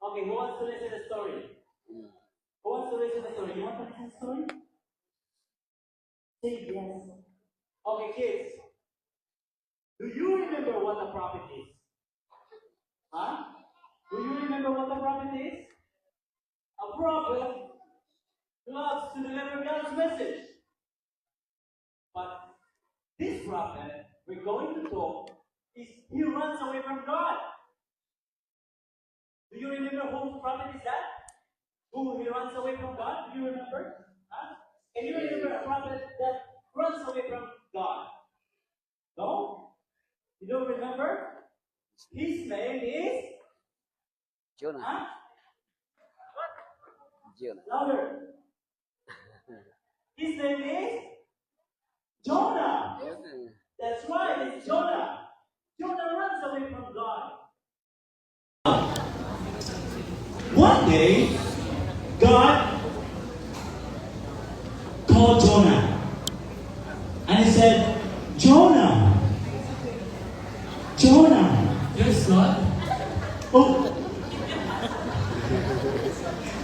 Okay, who wants to listen to the story? Who wants to listen to the story? You want to listen to the story? Say yes. Okay, kids. Do you remember what a prophet is? Huh? Do you remember what a prophet is? A prophet loves to deliver God's message. But this prophet we're going to talk is he runs away from God. Do you remember whose prophet is that? Who he runs away from God? Do you remember? Huh? Can you remember a prophet that runs away from God? No? You don't remember? His name is Jonah. huh? Jonah. Louder. His name is Jonah. Jonah. That's right, it's Jonah. Jonah runs away from God. One day, God called Jonah. And he said, Jonah. Jonah. Yes, God. Oh.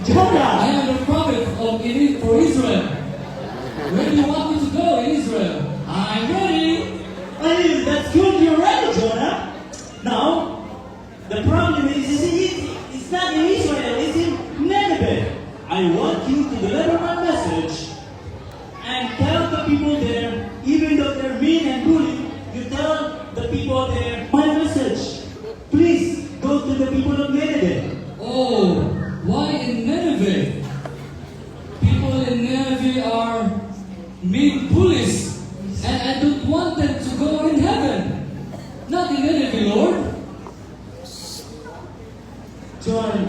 I Jonah. am the prophet for Israel. Where do you want me to go in Israel? I'm ready. Hey, that's good, you're ready, Jonah. Now, the problem is it's not in Israel, it's in Nineveh. I want you to deliver my message and tell the people there, even though they're mean and bully, you tell the people there my message. Please go to the people of Nineveh. Oh, why in Nineveh? People in Nineveh are mean bullies, and I don't want them to go in heaven. Not in Nineveh, Lord. Jonah,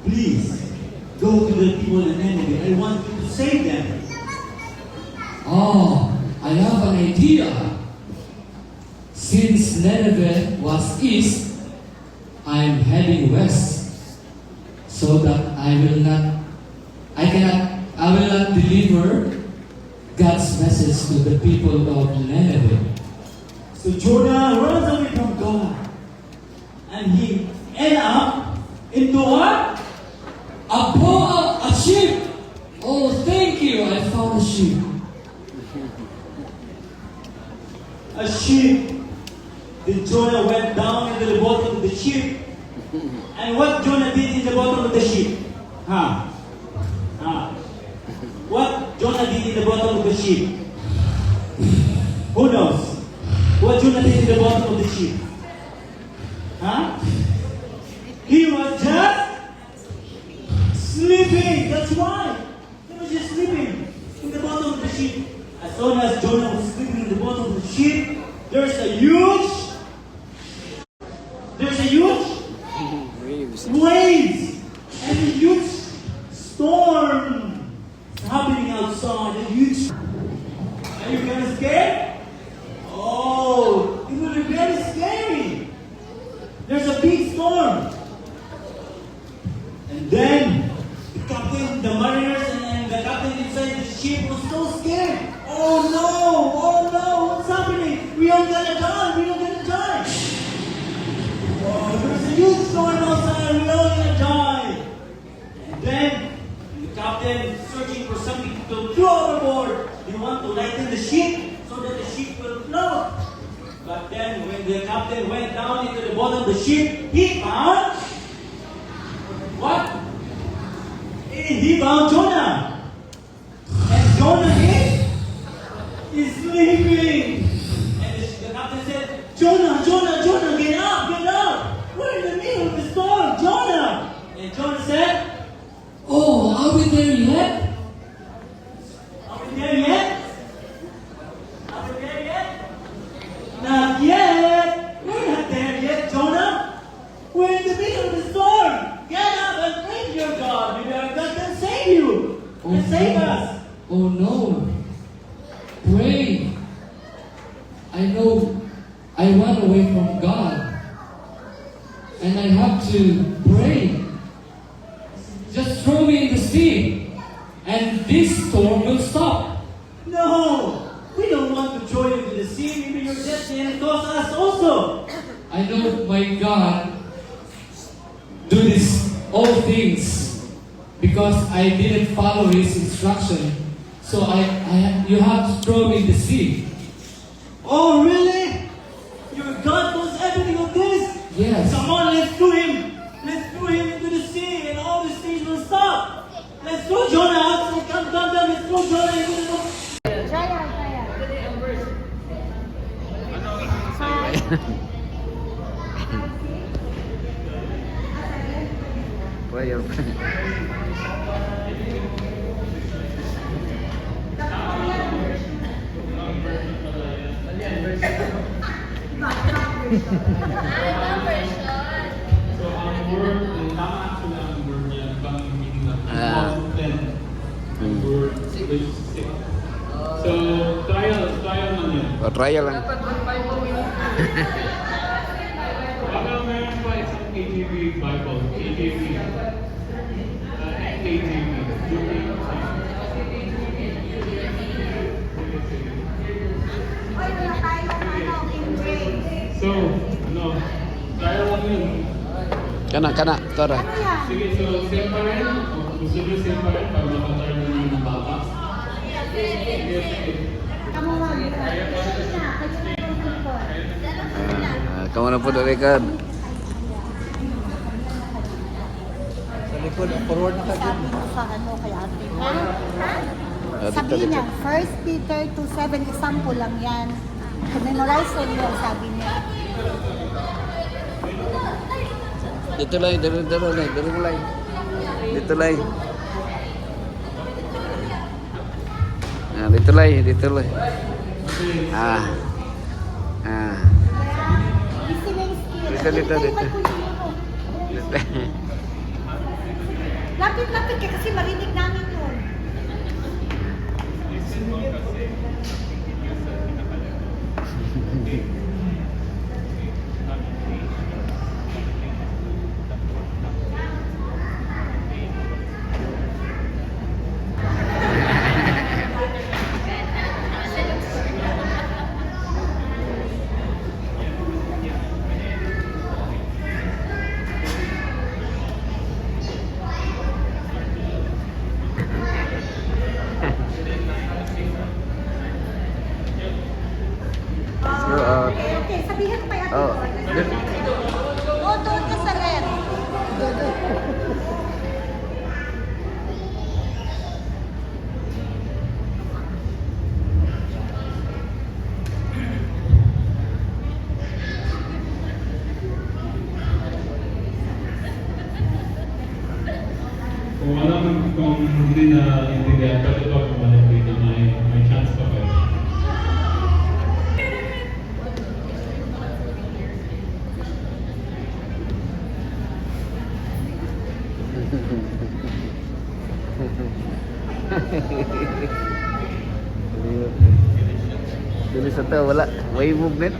please go to the people in Nineveh. I want you to save them. Oh, I have an idea. Since Nineveh was east, I'm heading west, so that I will not deliver God's message to the people of Nineveh. So Jonah runs away from God. And he ended up into what? A sheep. Oh, thank you. I found a sheep. A sheep. Then Jonah went down into the bottom of the sheep. And what Jonah did in the bottom of the sheep? Huh? What Jonah did in the bottom of the sheep? Who knows? What Jonah did in the bottom of the sheep? Huh? He was just sleeping. That's why. He was just sleeping in the bottom of the ship. As soon as Jonah was sleeping in the bottom of the ship, there's a huge waves and a huge storm happening outside. A huge. Are you kind of scared? Oh, it will be very scary. There's a big storm. And then the captain, the mariners, and the captain inside the ship was so scared. Oh no, what's happening? We are gonna die. Oh, there's a huge storm outside, we all gonna die. And then the captain searching for something to throw overboard. They want to lighten the ship so that the ship will float. But then when the captain went down into the bottom of the ship, he found what? He found Jonah. And Jonah is sleeping. And the captain said, Jonah, get up. We're in the middle of the storm, Jonah. And Jonah said, Oh, are we there yet? Are we there yet? Not yet. We're not there yet, Jonah. We're in the middle of the storm. Get up and thank your God. Maybe our God can save you. Can save us. Oh no. Pray. I know I run away from God. And I have to pray. Just throw me in the sea. And this storm will stop. No. We don't want to throw you into the sea. Maybe your destiny and cause us my God do this all things because I didn't follow His instruction. So you have to throw me in the sea. Oh, really? Your God knows everything of this? Yes. Come on, let's throw him. Let's throw him into the sea and all the seas will stop. Let's throw Jonah out. So come, let's throw Jonah into the Trial. Prayer. So, ang word, tama actually ang word niya, bang meaning na Ah. ang word, which is sick. So, trial man yun. O, trial lang. Baka meron pa isang KJV Bible, KJV, KJV, So, trial lang yun. Kana, tara. Sige, so same pa rin? O gusto nyo same pa rin para makatarn nyo ng bata? Sige. Kamu na po dalikan. Sa likod, forward na ka din. Sabi ko sa ano kay ate. Ha? Dito, Sabi dito. niya, 1 Peter 2:7, example lang yan. Memorize ko niyo, sabi niya. Dito lang, dito lang. Dito lang. Ah, dito lang. Ah. Listening skill. Dito. Lapit ka kasi marinig namin yun. So, Okay, sabihin ko kay ate. oh, Doon ka sa left. Kung kung hindi na intindihan, pwede ba bumalik dito? May chance pa ba? Dili sa to wala. Way movement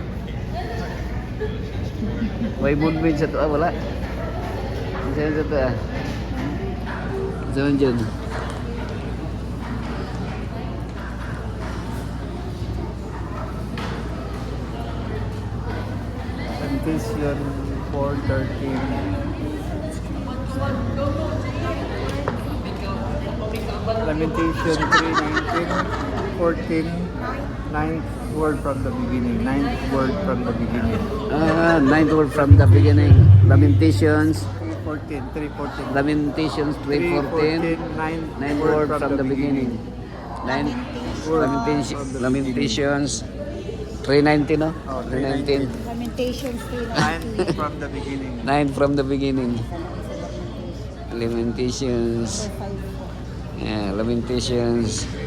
sa to wala. Sa to ah. Zaman dyan. Temptation 4:13. Lamentation 3:19. 14. Ninth word from the beginning. Ninth word from the beginning. Ninth word from the beginning. Lamentations. 3:14. Lamentations 3:14. Ninth word from the beginning. Ninth Lamentations 3:19 no? Oh, 3:19. Lamentations 3:19. Ninth from the beginning. Ninth from the beginning. Lamentations. Yeah, Lamentations. 3:14.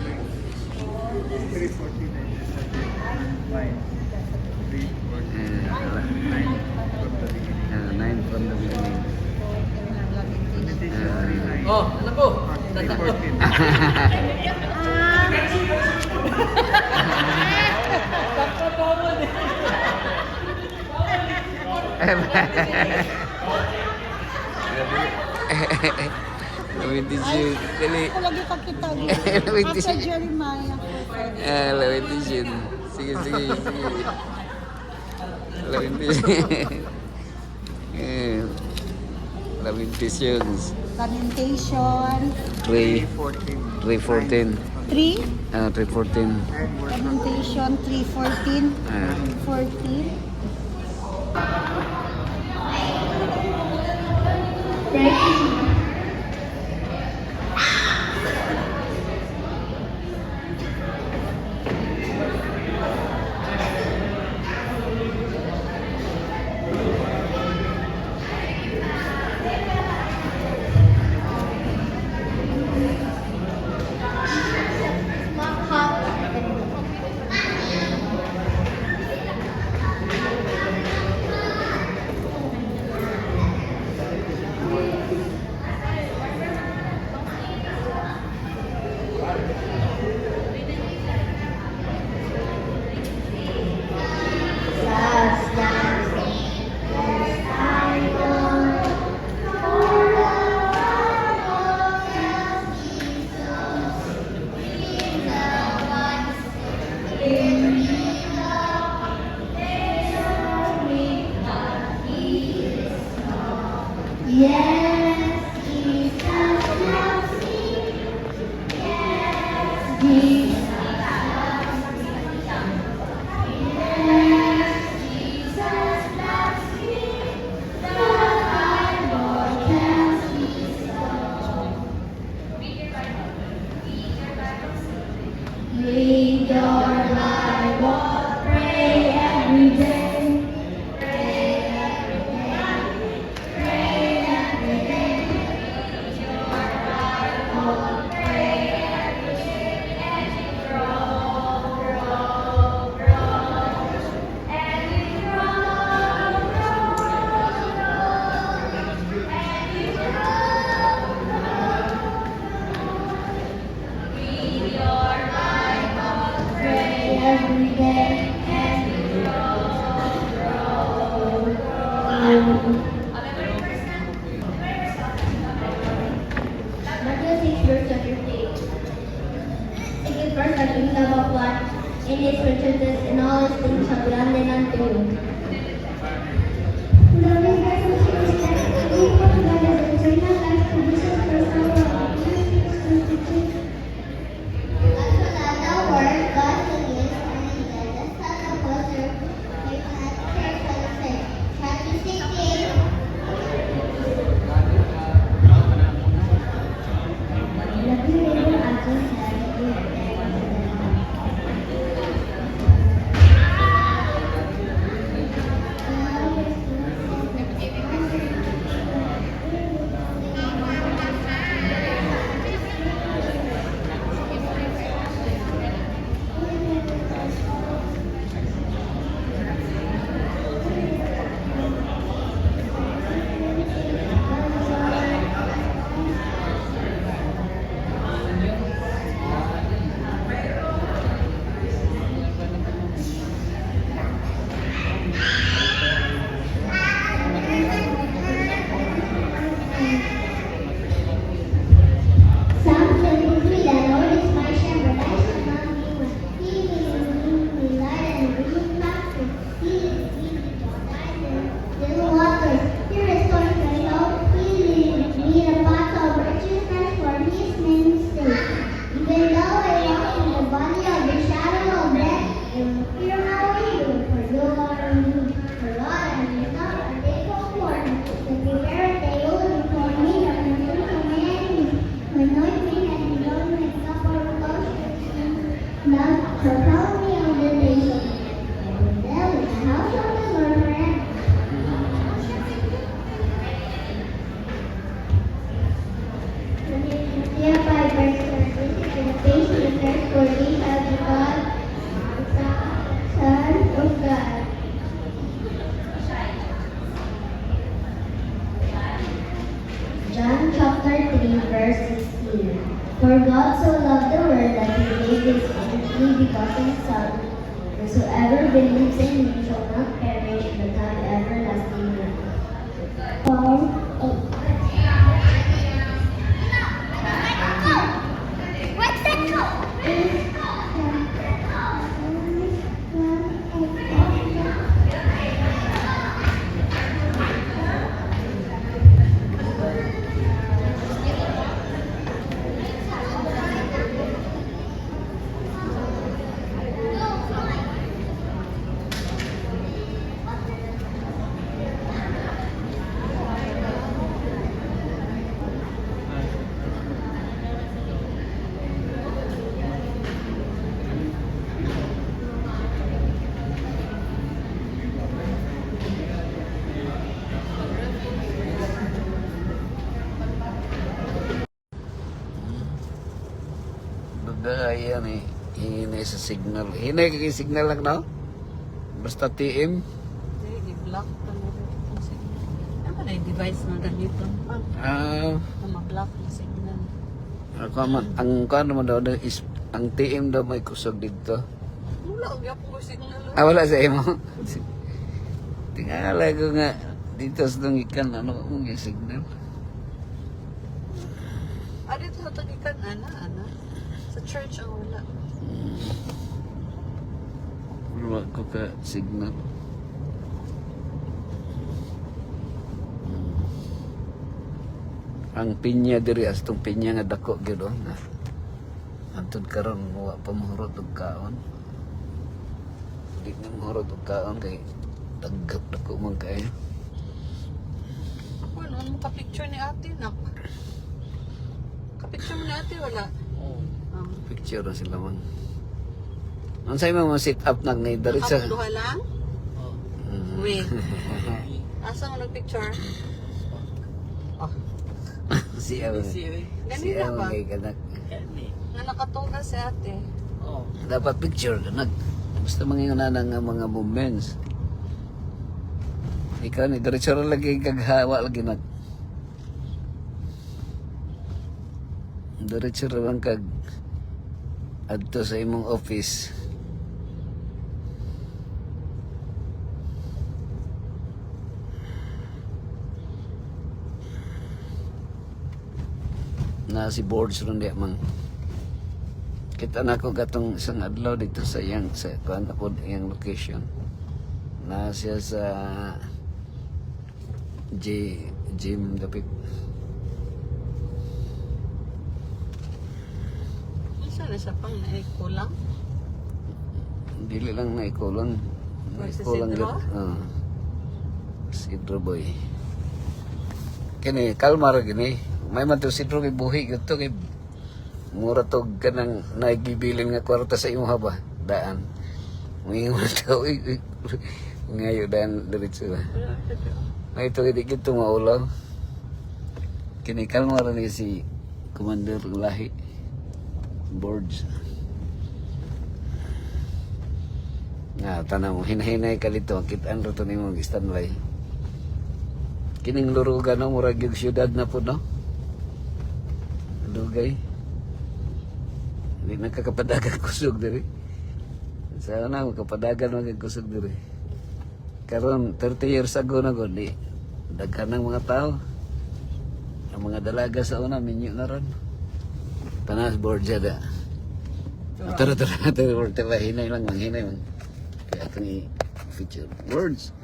Ninth from the beginning. Oh, alam ko. 3:14. Lamentations. Dali. Ako lagi kakita niya. Lamentations. After Jeremiah. Lamentations. Sige. Lamentations. Eh, Lamentations Lamentation 3, 14. 3:14. 3. 3:14. Nine word from Lamentation 3:14. Ah. 14. Read your Bible, pray every day. Pray every day. Pray every day. Read your Bible, pray every day. And you grow, grow, grow. And you grow, grow, grow. And you grow, grow. Read your Bible, pray every day, and you grow, grow, grow. Matthew 6, verse 28. Seek ye first the kingdom of God, and His righteousness, and all His things shall be added unto you. Loving God is respect, believe what God is eternal life, to Jesus Christ our Lord. The word God believes and the Son of God Matthew 68. Let me read your answers. Psalm 23, the Lord is my shepherd, I shall not be want. He leads me in light and green pastures. He leads me beside the still waters. He restores my soul. He leads me in the paths of righteousness for His name's sake. Even though I walk in the valley of the shadow of death, I will fear no evil, for you are with me. The rod and the staff are they comfort me. The prepare a table before me, and the fruit of my enemies. Anoint me and anoint my cup overflows. Thou shalt cover me all the days of my life. I will dwell in the house of the Lord forever. Hosea 5 verse 13. The face declares, for thee shall be called the Son of God. John chapter 3 verse 16. For God so loved the world that He gave His only begotten Son, and whosoever believes in Him shall not perish but have everlasting life. Paul 8. Daya ni hinay sa signal. Hinay kay signal lang no? Basta TM. Hindi, i-block talaga. Ano na yung device na ganito? Na ma-block yung signal. Ako man, ang kano mo daw is ang TM daw may kusog dito. Wala, uyak ko signal. Wala sa imo. Tingala ko nga dito sa tungikan ano mong yung signal. Dito sa tagikan, ana. Sa church ang wala. Wala ko ka signal. Ang pinya diri astong pinya nga dako gyud oh. Antod karon wa pa mahurot og kaon. Di na mahurot og kaon kay dagat dako man kayo. Ako, ano mo ka-picture ni ate, nak? Ka-picture mo ni ate, wala? Picture na sila man. Ang sa'yo mo sit up nag na diretso. Nakapuluha lang? Wait. Asa mo nag-picture? Oh, Siya mo. ganito ba? Kay kanak. Na nakatuga si ate. Dapat picture kanak. Basta mangingana nga mga moments. Ikaw ni diretso ra lagi kaghawa lagi nag. Diretso ra lang kag adto sa imong office. Na si boards ron di man. Kita na ko gatong isang adlaw dito sa iyang sa kuan po iyang location. Na siya sa Jim Dapit. Saan na siya pang naikulang? Dili lang na ikulang. Si Sidro? Sidro boy. Kini kalmar gini. May man to Sidro kay buhi gito kay mura to ganang naigibilin nga kwarta sa imong haba daan. Mingon to ngayo daan diretso ba. Ay ito hindi kito maulaw. Kini kalmar ni si Commander Lahi boards. Nga, tanang hinahinay ka dito, kitaan ro to ni mong standby. Kining lurugan no, murag yung syudad na po, no? Lugay. Hindi nakakapadagan kusog diri. Sana makapadagan magkusog diri. Karon 30 years ago na gud di daghan ng mga tao. Ang mga dalaga sa una minyo na ron. Tanas board jada. Tara hinay lang manghinay man. Kaya kani feature words.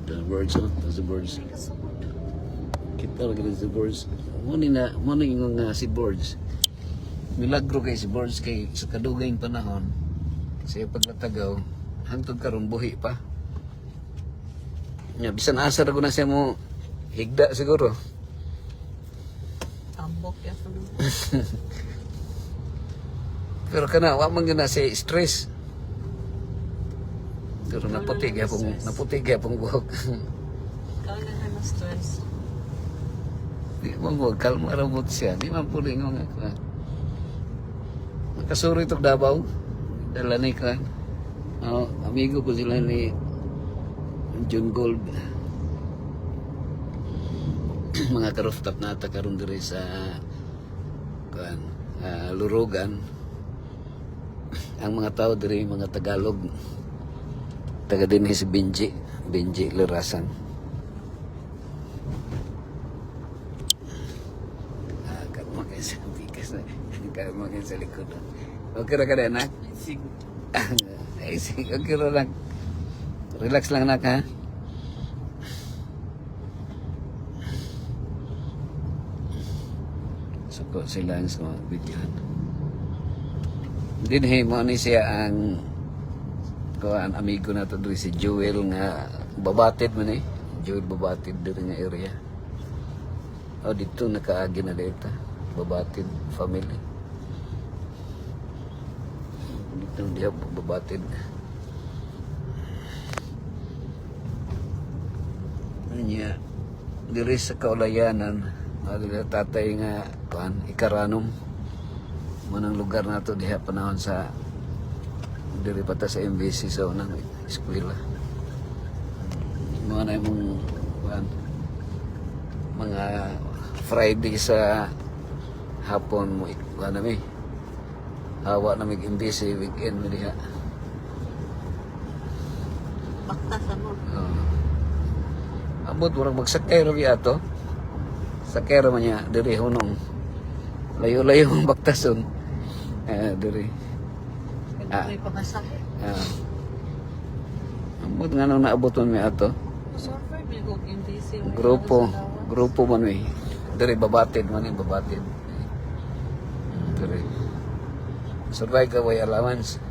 The words the words. Kita lagi the words. Mo yung nga si boards. Milagro kay si boards kay sa kadugayng panahon. Siya paglatagaw hangtod karon buhi pa. Nya bisan asa ra ko na siya mo higda siguro. Tambok ya sa Pero kana wa man gina si stress. Pero naputi gyapon buhok. Kaya na stress. Di man mo kalma ra mo siya. Di man puli nga nga. Nakasuri ito Davao. Dala ni kan. Amigo ko sila ni John Gold. Mga ka-rooftop na karon diri sa kan Lurugan. Ang mga tao diri mga Tagalog. Taga dinhi si Benji Lerasan. Kalma kayo sa bigas na. Kalma kayo sa likod. Okay ra ka na, anak? Sige. Okay ra lang. Relax lang, anak, ha? Suko sila ang sa mga videohan. Dinhi mo ni siya ang kuan amigo na to si Joel nga babatid man eh. Joel babatid diri nga area. Dito nakaagi na dito. Babatid family. Dito dia babatid. Anya diri sa kaulayanan, dili tatay nga kuan Ikaranom. manang lugar na to diha panahon sa diri pa ta sa MBC sa unang eskwela. Mga na imong kuan, mga Friday sa hapon mo kuan na mi. Hawa na mig MBC weekend mo diha. Baktasan mo. Abot warang magsakay ra ato. Sakay ra man niya diri hunong. Layo-layo ang baktason. Diri. Kaya may pagkasak. Ambot nga nung naabot man mi ato. Suffer, may kong MDC. Grupo man mi. Diri babatid man ni babatid. Diri. Survive ka way allowance.